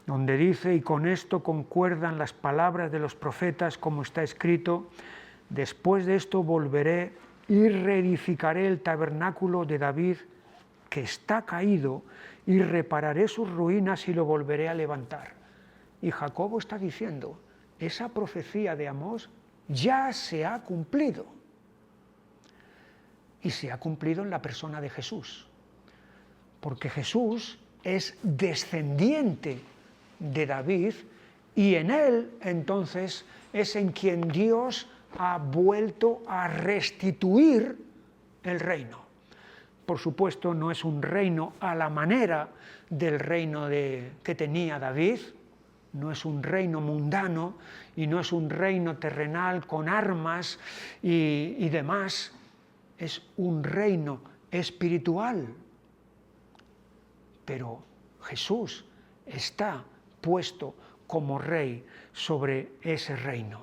donde dice: y con esto concuerdan las palabras de los profetas, como está escrito: después de esto volveré y reedificaré el tabernáculo de David que está caído, y repararé sus ruinas y lo volveré a levantar. Y Jacobo está diciendo: esa profecía de Amós ya se ha cumplido. Y se ha cumplido en la persona de Jesús, porque Jesús es descendiente de David, y en él entonces es en quien Dios ha vuelto a restituir el reino. por supuesto, no es un reino a la manera del reino que tenía David, no es un reino mundano y no es un reino terrenal con armas y demás, es un reino espiritual. Pero Jesús está puesto como rey sobre ese reino.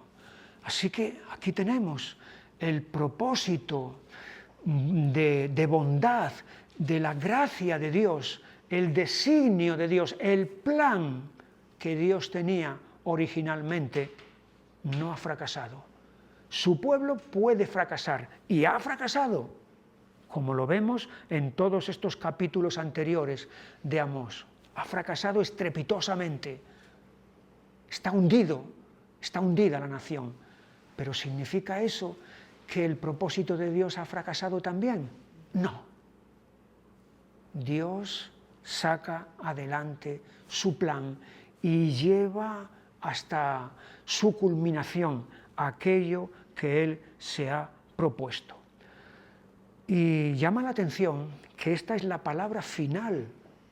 Así que aquí tenemos el propósito de bondad, de la gracia de Dios, el designio de Dios, el plan que Dios tenía originalmente, no ha fracasado. Su pueblo puede fracasar y ha fracasado, como lo vemos en todos estos capítulos anteriores de Amós. Ha fracasado estrepitosamente. Está hundida la nación. Pero ¿significa eso que el propósito de Dios ha fracasado también? No. Dios saca adelante su plan y lleva hasta su culminación aquello que Él se ha propuesto. Y llama la atención que esta es la palabra final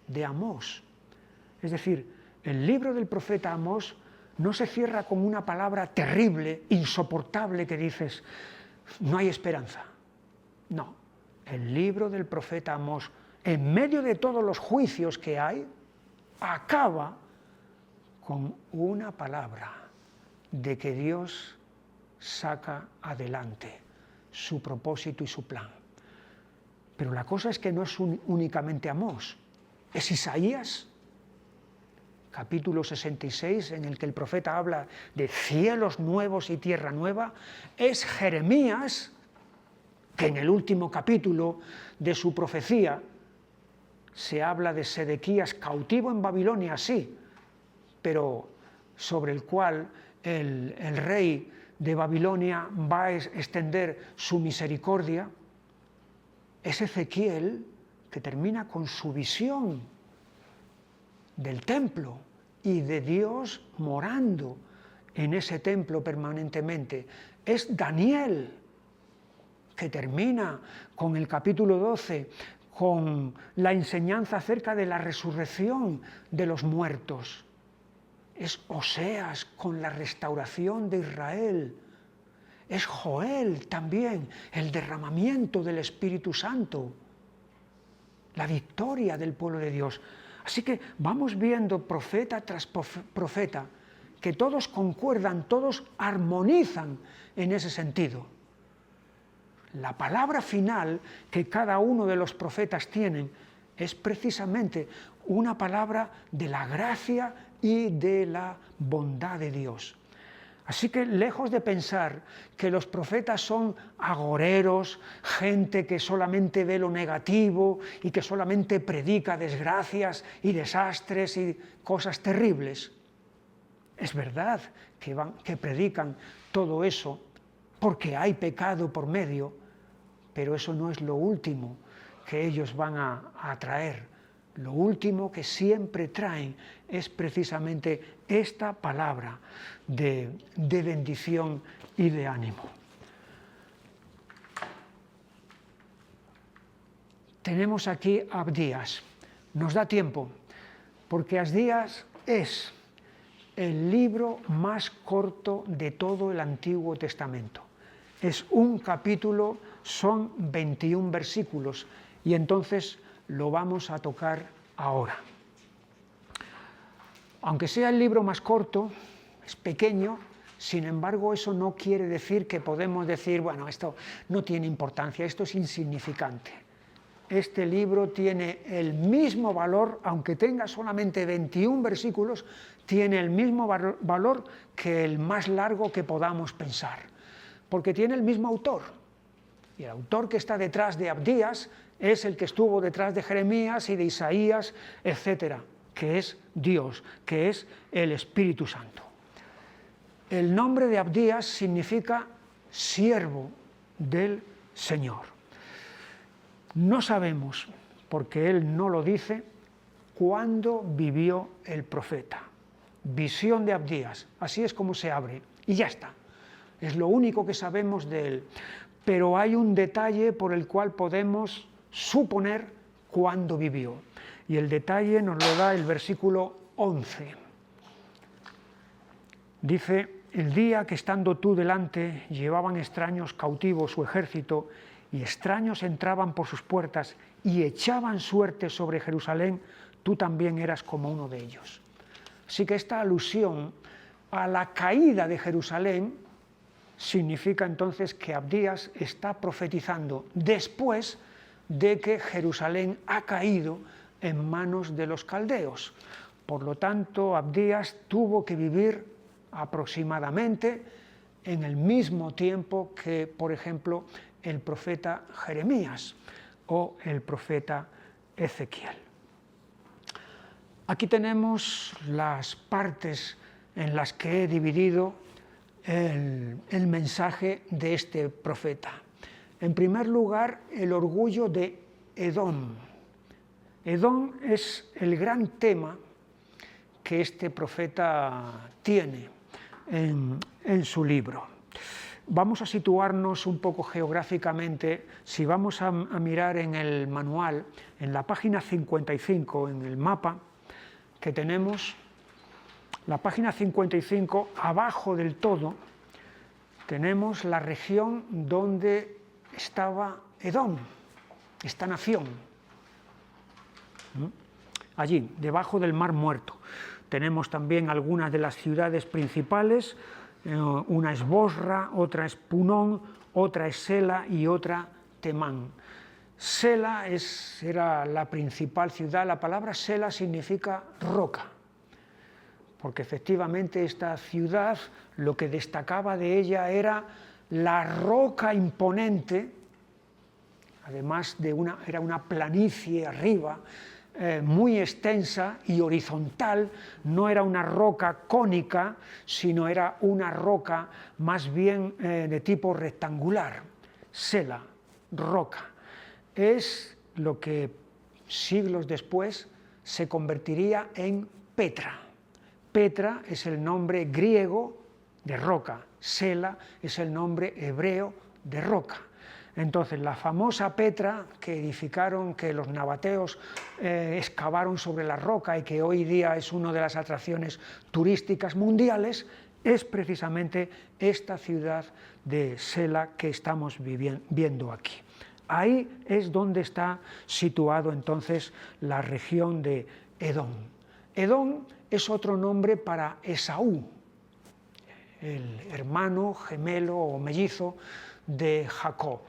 de Amós. Es decir, el libro del profeta Amós no se cierra con una palabra terrible, insoportable, que dices, no hay esperanza. No, el libro del profeta Amós, en medio de todos los juicios que hay, acaba con una palabra de que Dios saca adelante su propósito y su plan. Pero la cosa es que no es únicamente Amós, es Isaías, capítulo 66, en el que el profeta habla de cielos nuevos y tierra nueva, es Jeremías, que en el último capítulo de su profecía se habla de Sedequías cautivo en Babilonia, sí, pero sobre el cual el rey de Babilonia va a extender su misericordia. Es Ezequiel que termina con su visión del templo y de Dios morando en ese templo permanentemente. Es Daniel que termina con el capítulo 12, con la enseñanza acerca de la resurrección de los muertos. Es Oseas con la restauración de Israel. Es Joel también, el derramamiento del Espíritu Santo, la victoria del pueblo de Dios. Así que vamos viendo profeta tras profeta que todos concuerdan, todos armonizan en ese sentido. La palabra final que cada uno de los profetas tienen es precisamente una palabra de la gracia y de la bondad de Dios. Así que lejos de pensar que los profetas son agoreros, gente que solamente ve lo negativo y que solamente predica desgracias y desastres y cosas terribles, es verdad que predican todo eso porque hay pecado por medio, pero eso no es lo último que ellos van a traer. Lo último que siempre traen es precisamente esta palabra de bendición y de ánimo. Tenemos aquí a Abdías. Nos da tiempo, porque Abdías es el libro más corto de todo el Antiguo Testamento. Es un capítulo, son 21 versículos, y entonces lo vamos a tocar ahora. Aunque sea el libro más corto, es pequeño, sin embargo eso no quiere decir que podemos decir, bueno, esto no tiene importancia, esto es insignificante. Este libro tiene el mismo valor, aunque tenga solamente 21 versículos, tiene el mismo valor que el más largo que podamos pensar, porque tiene el mismo autor. Y el autor que está detrás de Abdías es el que estuvo detrás de Jeremías y de Isaías, etcétera, que es Dios, que es el Espíritu Santo. El nombre de Abdías significa siervo del Señor. No sabemos, porque él no lo dice, cuándo vivió el profeta. Visión de Abdías, así es como se abre, y ya está. Es lo único que sabemos de él. Pero hay un detalle por el cual podemos suponer cuándo vivió. Y el detalle nos lo da el versículo 11. Dice: el día que estando tú delante llevaban extraños cautivos su ejército, y extraños entraban por sus puertas y echaban suerte sobre Jerusalén, tú también eras como uno de ellos. Así que esta alusión a la caída de Jerusalén significa entonces que Abdías está profetizando después de que Jerusalén ha caído en manos de los caldeos. Por lo tanto, Abdías tuvo que vivir aproximadamente en el mismo tiempo que, por ejemplo, el profeta Jeremías o el profeta Ezequiel. Aquí tenemos las partes en las que he dividido el mensaje de este profeta. En primer lugar, el orgullo de Edom. Edom es el gran tema que este profeta tiene en su libro. Vamos a situarnos un poco geográficamente. Si vamos a mirar en el manual, en la página 55, en el mapa que tenemos, la página 55, abajo del todo, tenemos la región donde estaba Edom, esta nación. Allí, debajo del Mar Muerto. Tenemos también algunas de las ciudades principales, una es Bosra, otra es Punón, otra es Sela y otra Temán. Sela era la principal ciudad. La palabra Sela significa roca, porque efectivamente esta ciudad, lo que destacaba de ella era la roca imponente, además era una planicie arriba, muy extensa y horizontal. No era una roca cónica, sino era una roca más bien de tipo rectangular. Sela, roca, es lo que siglos después se convertiría en Petra. Petra es el nombre griego de roca, Sela es el nombre hebreo de roca. Entonces, la famosa Petra que edificaron, que los nabateos excavaron sobre la roca y que hoy día es una de las atracciones turísticas mundiales, es precisamente esta ciudad de Sela que estamos viendo aquí. Ahí es donde está situado entonces la región de Edom. Edom es otro nombre para Esaú, el hermano gemelo o mellizo de Jacob.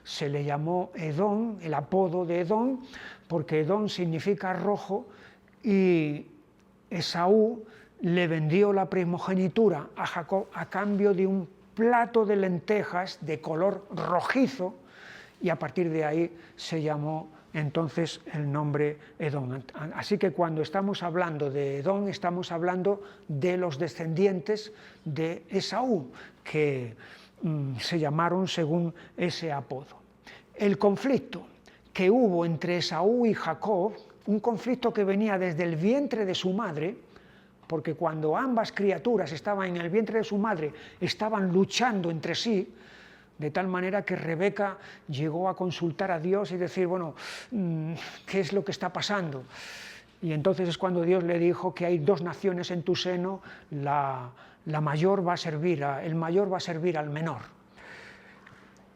Se le llamó Edom, el apodo de Edom, porque Edom significa rojo, y Esaú le vendió la primogenitura a Jacob a cambio de un plato de lentejas de color rojizo, y a partir de ahí se llamó entonces el nombre Edom. Así que cuando estamos hablando de Edom, estamos hablando de los descendientes de Esaú, que se llamaron según ese apodo. El conflicto que hubo entre Esaú y Jacob, un conflicto que venía desde el vientre de su madre, porque cuando ambas criaturas estaban en el vientre de su madre, estaban luchando entre sí, de tal manera que Rebeca llegó a consultar a Dios y decir, bueno, ¿qué es lo que está pasando? Y entonces es cuando Dios le dijo que hay dos naciones en tu seno, el mayor va a servir al menor.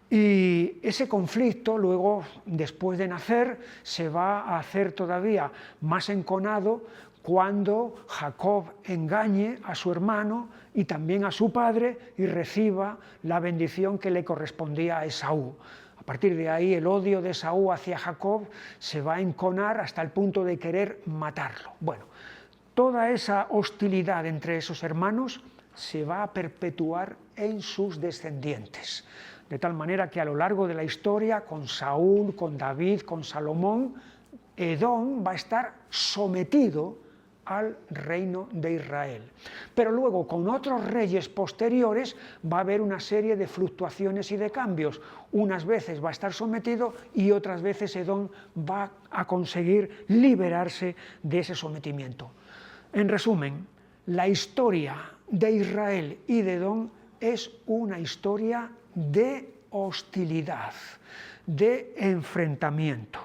Y ese conflicto luego, después de nacer, se va a hacer todavía más enconado cuando Jacob engañe a su hermano y también a su padre y reciba la bendición que le correspondía a Esaú. A partir de ahí el odio de Esaú hacia Jacob se va a enconar hasta el punto de querer matarlo. Bueno, toda esa hostilidad entre esos hermanos se va a perpetuar en sus descendientes. De tal manera que a lo largo de la historia, con Saúl, con David, con Salomón, Edom va a estar sometido al reino de Israel. Pero luego, con otros reyes posteriores, va a haber una serie de fluctuaciones y de cambios. Unas veces va a estar sometido y otras veces Edom va a conseguir liberarse de ese sometimiento. En resumen, la historia de Israel y de Edom es una historia de hostilidad, de enfrentamiento.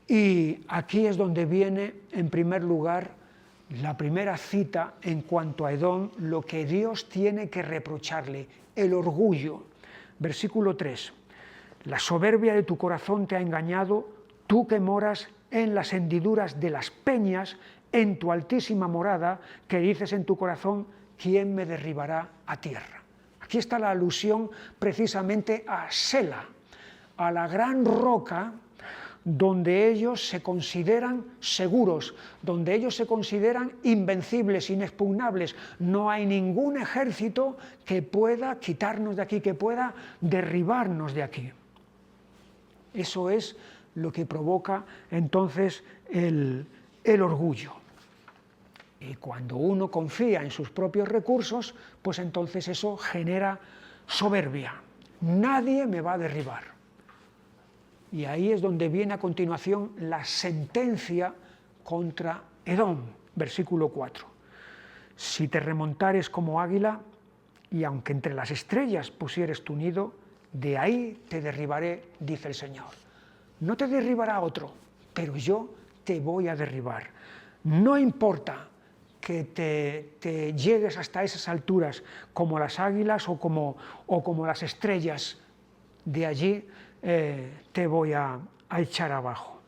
Y aquí es donde viene, en primer lugar, la primera cita en cuanto a Edom, lo que Dios tiene que reprocharle, el orgullo. Versículo 3. La soberbia de tu corazón te ha engañado, tú que moras en las hendiduras de las peñas, en tu altísima morada, que dices en tu corazón, ¿quién me derribará a tierra? Aquí está la alusión precisamente a Sela, a la gran roca donde ellos se consideran seguros, donde ellos se consideran invencibles, inexpugnables. No hay ningún ejército que pueda quitarnos de aquí, que pueda derribarnos de aquí. Eso es lo que provoca entonces el orgullo. Y cuando uno confía en sus propios recursos, pues entonces eso genera soberbia. Nadie me va a derribar. Y ahí es donde viene a continuación la sentencia contra Edom, versículo 4. Si te remontares como águila, y aunque entre las estrellas pusieres tu nido, de ahí te derribaré, dice el Señor. No te derribará otro, pero yo te voy a derribar. No importa que te llegues hasta esas alturas como las águilas o como las estrellas, de allí te voy a echar abajo.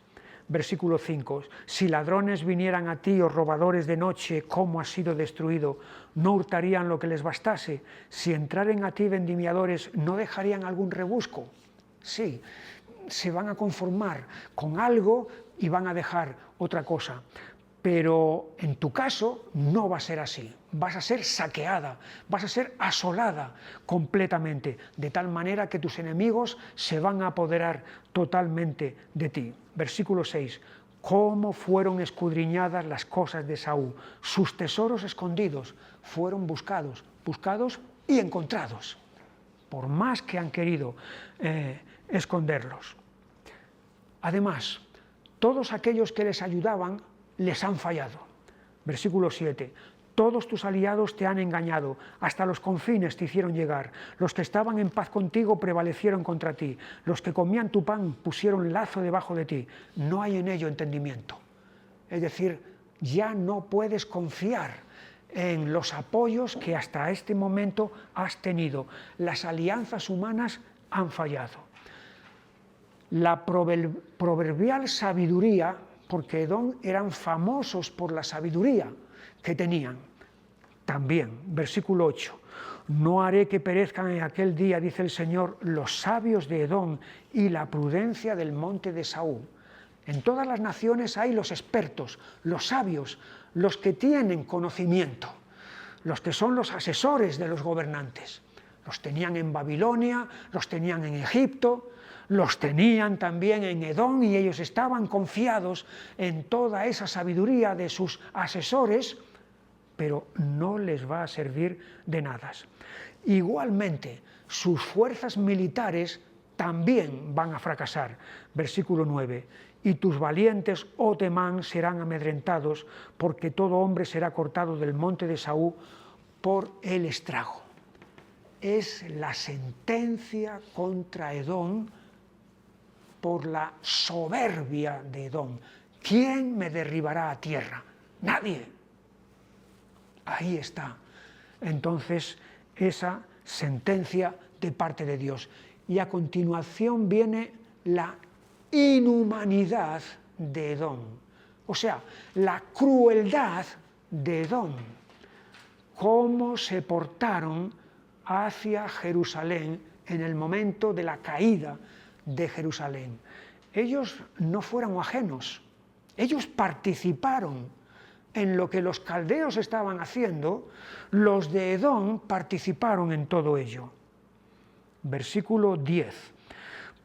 Versículo 5. Si ladrones vinieran a ti o robadores de noche, ¿cómo has sido destruido? ¿No hurtarían lo que les bastase? Si entraren a ti vendimiadores, ¿no dejarían algún rebusco? Sí, se van a conformar con algo y van a dejar otra cosa. Pero en tu caso no va a ser así, vas a ser saqueada, vas a ser asolada completamente, de tal manera que tus enemigos se van a apoderar totalmente de ti. Versículo 6, cómo fueron escudriñadas las cosas de Saúl, sus tesoros escondidos fueron buscados y encontrados, por más que han querido esconderlos. Además, todos aquellos que les ayudaban les han fallado. Versículo 7. Todos tus aliados te han engañado, hasta los confines te hicieron llegar. Los que estaban en paz contigo prevalecieron contra ti. Los que comían tu pan pusieron lazo debajo de ti. No hay en ello entendimiento. Es decir, ya no puedes confiar en los apoyos que hasta este momento has tenido. Las alianzas humanas han fallado. La proverbial sabiduría, porque Edom eran famosos por la sabiduría que tenían. También, versículo 8, no haré que perezcan en aquel día, dice el Señor, los sabios de Edom y la prudencia del monte de Saúl. En todas las naciones hay los expertos, los sabios, los que tienen conocimiento, los que son los asesores de los gobernantes. Los tenían en Babilonia, los tenían en Egipto, los tenían también en Edom y ellos estaban confiados en toda esa sabiduría de sus asesores, pero no les va a servir de nada. Igualmente, sus fuerzas militares también van a fracasar. Versículo 9. Y tus valientes, oh Temán, serán amedrentados, porque todo hombre será cortado del monte de Saúl por el estrago. Es la sentencia contra Edom por la soberbia de Edom. ¿Quién me derribará a tierra? Nadie. Ahí está. Entonces, esa sentencia de parte de Dios. Y a continuación viene la inhumanidad de Edom. O sea, la crueldad de Edom. Cómo se portaron hacia Jerusalén en el momento de la caída de Jerusalén. Ellos no fueron ajenos, ellos participaron en lo que los caldeos estaban haciendo, los de Edom participaron en todo ello. Versículo 10.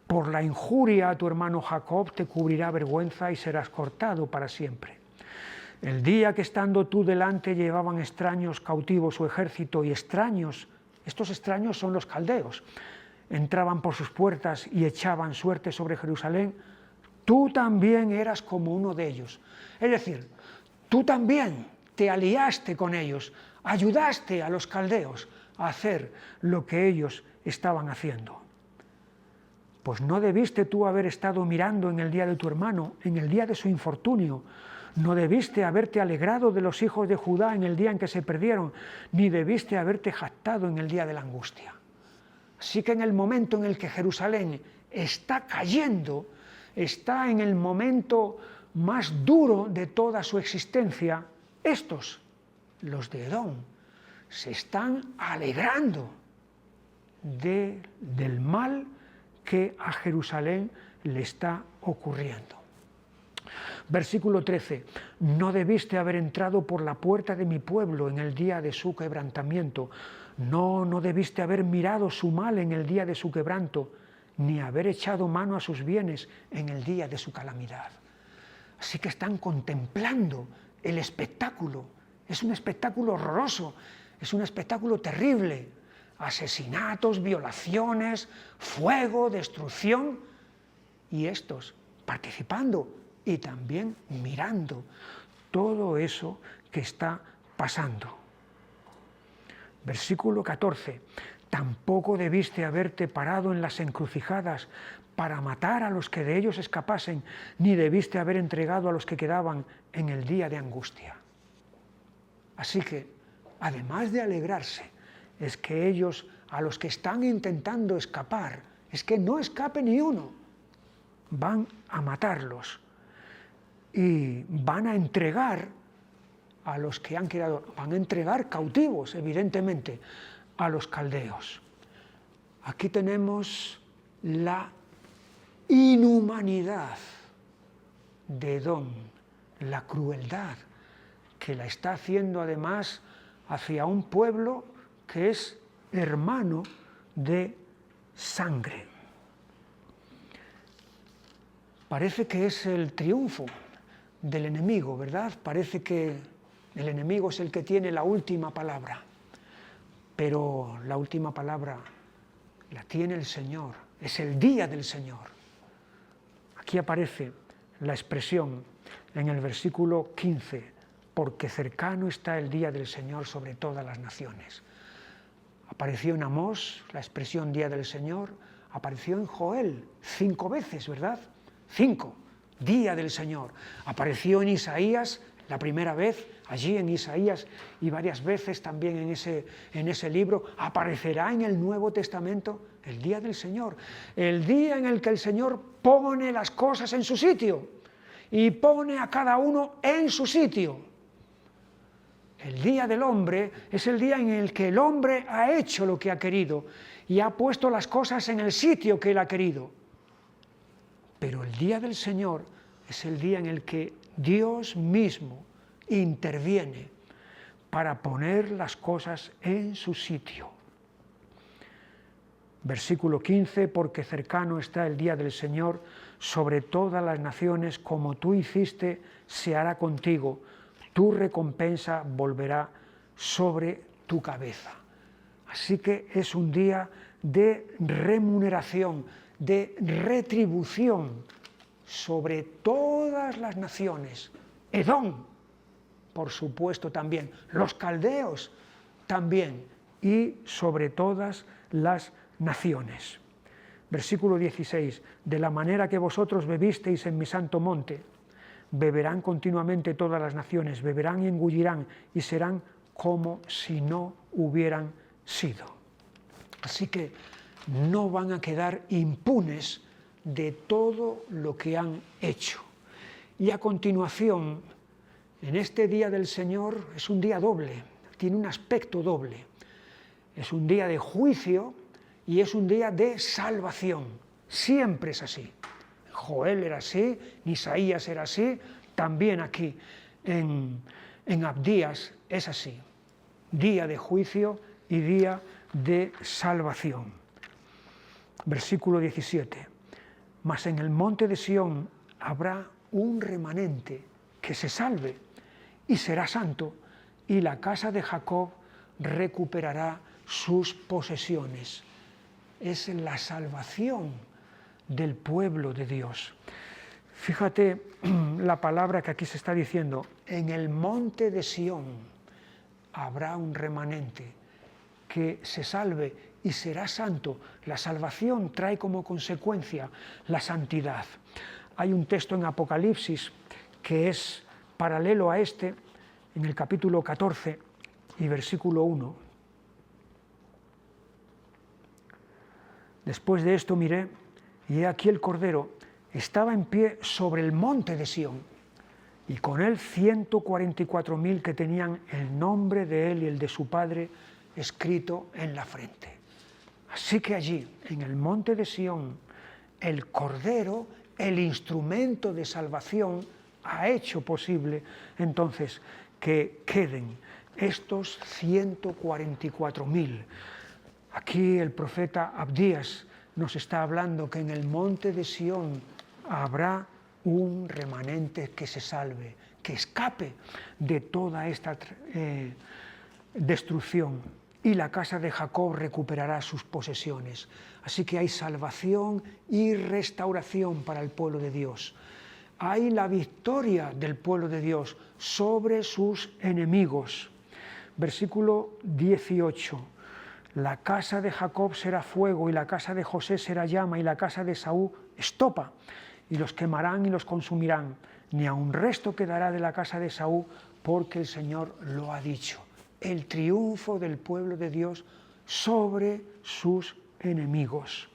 Por la injuria a tu hermano Jacob te cubrirá vergüenza y serás cortado para siempre. El día que estando tú delante llevaban extraños cautivos su ejército y extraños, estos extraños son los caldeos, entraban por sus puertas y echaban suerte sobre Jerusalén, tú también eras como uno de ellos. Es decir, tú también te aliaste con ellos, ayudaste a los caldeos a hacer lo que ellos estaban haciendo. Pues no debiste tú haber estado mirando en el día de tu hermano, en el día de su infortunio. No debiste haberte alegrado de los hijos de Judá en el día en que se perdieron, ni debiste haberte jactado en el día de la angustia. Así que en el momento en el que Jerusalén está cayendo, está en el momento más duro de toda su existencia, estos, los de Edom, se están alegrando del mal que a Jerusalén le está ocurriendo. Versículo 13, no debiste haber entrado por la puerta de mi pueblo en el día de su quebrantamiento, no debiste haber mirado su mal en el día de su quebranto, ni haber echado mano a sus bienes en el día de su calamidad. Así que están contemplando el espectáculo. Es un espectáculo horroroso, es un espectáculo terrible. Asesinatos, violaciones, fuego, destrucción, y estos participando y también mirando todo eso que está pasando. Versículo 14, tampoco debiste haberte parado en las encrucijadas para matar a los que de ellos escapasen, ni debiste haber entregado a los que quedaban en el día de angustia. Así que, además de alegrarse, es que ellos, a los que están intentando escapar, es que no escape ni uno, van a matarlos y van a entregar a los que han quedado, van a entregar cautivos, evidentemente, a los caldeos. Aquí tenemos la inhumanidad de Edom, la crueldad que la está haciendo además hacia un pueblo que es hermano de sangre. Parece que es el triunfo del enemigo, ¿verdad? Parece que el enemigo es el que tiene la última palabra, pero la última palabra la tiene el Señor, es el día del Señor. Aquí aparece la expresión en el versículo 15, porque cercano está el día del Señor sobre todas las naciones. Apareció en Amós la expresión día del Señor, apareció en Joel 5 veces, ¿verdad? 5, día del Señor. Apareció en Isaías la primera vez, allí en Isaías, y varias veces también en ese libro. Aparecerá en el Nuevo Testamento el día del Señor, el día en el que el Señor pone las cosas en su sitio y pone a cada uno en su sitio. El día del hombre es el día en el que el hombre ha hecho lo que ha querido y ha puesto las cosas en el sitio que él ha querido. Pero el día del Señor es el día en el que Dios mismo interviene para poner las cosas en su sitio. Versículo 15, porque cercano está el día del Señor sobre todas las naciones, como tú hiciste, se hará contigo. Tu recompensa volverá sobre tu cabeza. Así que es un día de remuneración, de retribución sobre todas las naciones. Edom, por supuesto, también. Los caldeos, también. Y sobre todas las naciones. Versículo 16. De la manera que vosotros bebisteis en mi santo monte, beberán continuamente todas las naciones, beberán y engullirán y serán como si no hubieran sido. Así que no van a quedar impunes de todo lo que han hecho. Y a continuación, en este día del Señor es un día doble, tiene un aspecto doble. Es un día de juicio y es un día de salvación. Siempre es así. Joel era así, Isaías era así, también aquí en Abdías es así. Día de juicio y día de salvación. Versículo 17. Mas en el monte de Sión habrá un remanente que se salve y será santo, y la casa de Jacob recuperará sus posesiones. Es la salvación del pueblo de Dios. Fíjate la palabra que aquí se está diciendo, en el monte de Sión habrá un remanente que se salve y será santo. La salvación trae como consecuencia la santidad. Hay un texto en Apocalipsis que es paralelo a este, en el capítulo 14 y versículo 1. Después de esto miré, y he aquí el Cordero estaba en pie sobre el monte de Sión, y con él 144.000 que tenían el nombre de él y el de su Padre escrito en la frente. Así que allí, en el monte de Sión, el Cordero, el instrumento de salvación, ha hecho posible entonces que queden estos 144.000. Aquí el profeta Abdías nos está hablando que en el monte de Sión habrá un remanente que se salve, que escape de toda esta destrucción, y la casa de Jacob recuperará sus posesiones. Así que hay salvación y restauración para el pueblo de Dios. Hay la victoria del pueblo de Dios sobre sus enemigos. Versículo 18. La casa de Jacob será fuego, y la casa de José será llama, y la casa de Esaú estopa, y los quemarán y los consumirán. Ni aun resto quedará de la casa de Esaú, porque el Señor lo ha dicho. El triunfo del pueblo de Dios sobre sus enemigos.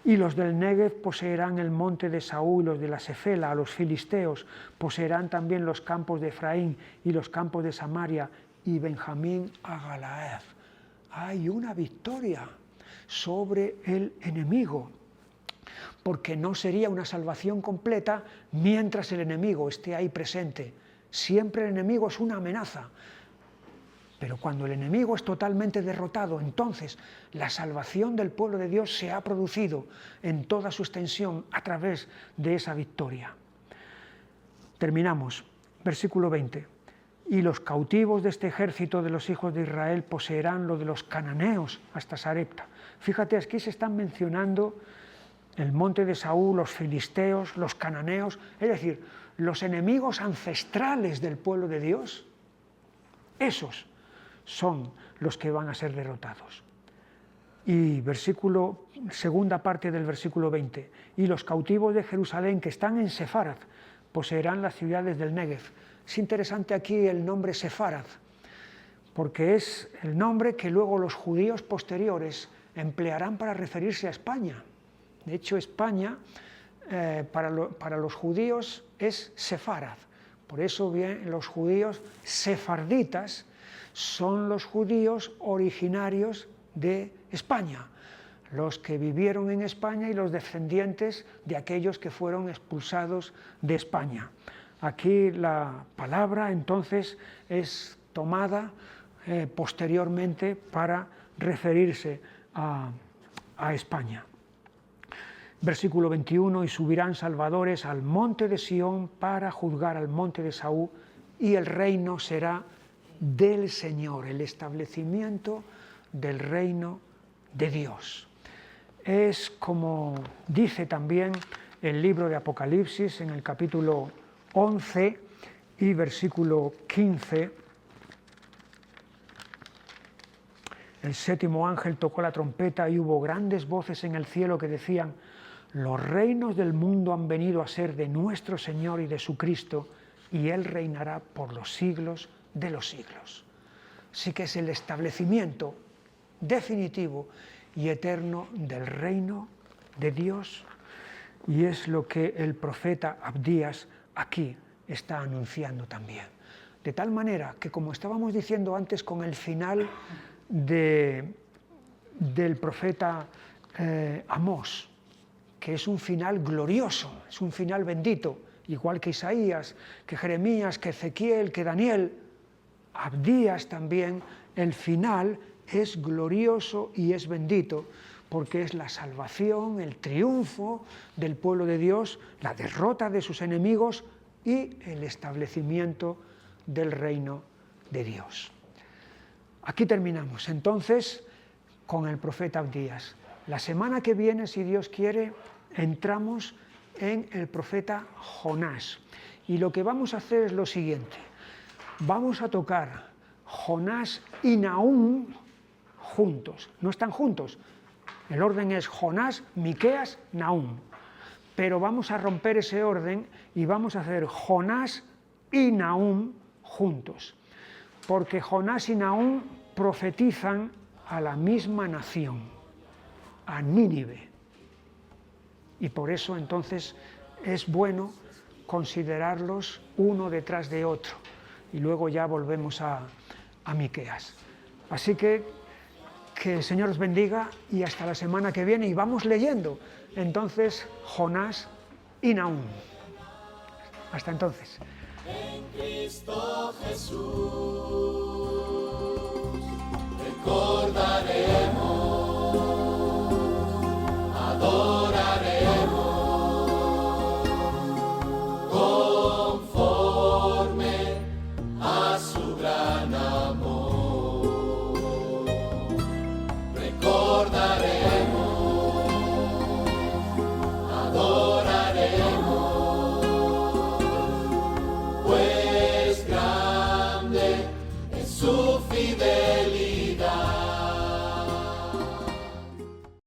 Y los del Negev poseerán el monte de Esaú, y los de la Sefela, a los filisteos, poseerán también los campos de Efraín y los campos de Samaria, y Benjamín a Galaad. Hay una victoria sobre el enemigo, porque no sería una salvación completa mientras el enemigo esté ahí presente. Siempre el enemigo es una amenaza, pero cuando el enemigo es totalmente derrotado, entonces la salvación del pueblo de Dios se ha producido en toda su extensión a través de esa victoria. Terminamos, versículo 20. Y los cautivos de este ejército de los hijos de Israel poseerán lo de los cananeos hasta Sarepta. Fíjate, aquí se están mencionando el monte de Saúl, los filisteos, los cananeos, es decir, los enemigos ancestrales del pueblo de Dios. Esos son los que van a ser derrotados. Y segunda parte del versículo 20. Y los cautivos de Jerusalén que están en Sefarad poseerán las ciudades del Negev. Es interesante aquí el nombre Sefarad, porque es el nombre que luego los judíos posteriores emplearán para referirse a España. De hecho, España para los judíos es Sefarad. Por eso bien, los judíos sefarditas son los judíos originarios de España, los que vivieron en España y los descendientes de aquellos que fueron expulsados de España. Aquí la palabra entonces es tomada posteriormente para referirse a España. Versículo 21, y subirán salvadores al monte de Sión para juzgar al monte de Esaú, y el reino será del Señor, el establecimiento del reino de Dios. Es como dice también el libro de Apocalipsis en el capítulo 11 y versículo 15. El séptimo ángel tocó la trompeta y hubo grandes voces en el cielo que decían: los reinos del mundo han venido a ser de nuestro Señor y de su Cristo, y Él reinará por los siglos de los siglos. Así que es el establecimiento definitivo y eterno del reino de Dios, y es lo que el profeta Abdías aquí está anunciando también. De tal manera que, como estábamos diciendo antes con el final del profeta Amós, que es un final glorioso, es un final bendito, igual que Isaías, que Jeremías, que Ezequiel, que Daniel, Abdías también, el final es glorioso y es bendito, porque es la salvación, el triunfo del pueblo de Dios, la derrota de sus enemigos y el establecimiento del reino de Dios. Aquí terminamos entonces con el profeta Abdías. La semana que viene, si Dios quiere, entramos en el profeta Jonás. Y lo que vamos a hacer es lo siguiente. Vamos a tocar Jonás y Nahum juntos. No están juntos. El orden es Jonás, Miqueas, Nahum. Pero vamos a romper ese orden y vamos a hacer Jonás y Nahum juntos. Porque Jonás y Nahum profetizan a la misma nación, a Nínive. Y por eso entonces es bueno considerarlos uno detrás de otro. Y luego ya volvemos a Miqueas. Así que el Señor os bendiga y hasta la semana que viene. Y vamos leyendo entonces Jonás y Nahum. Hasta entonces. En Cristo Jesús.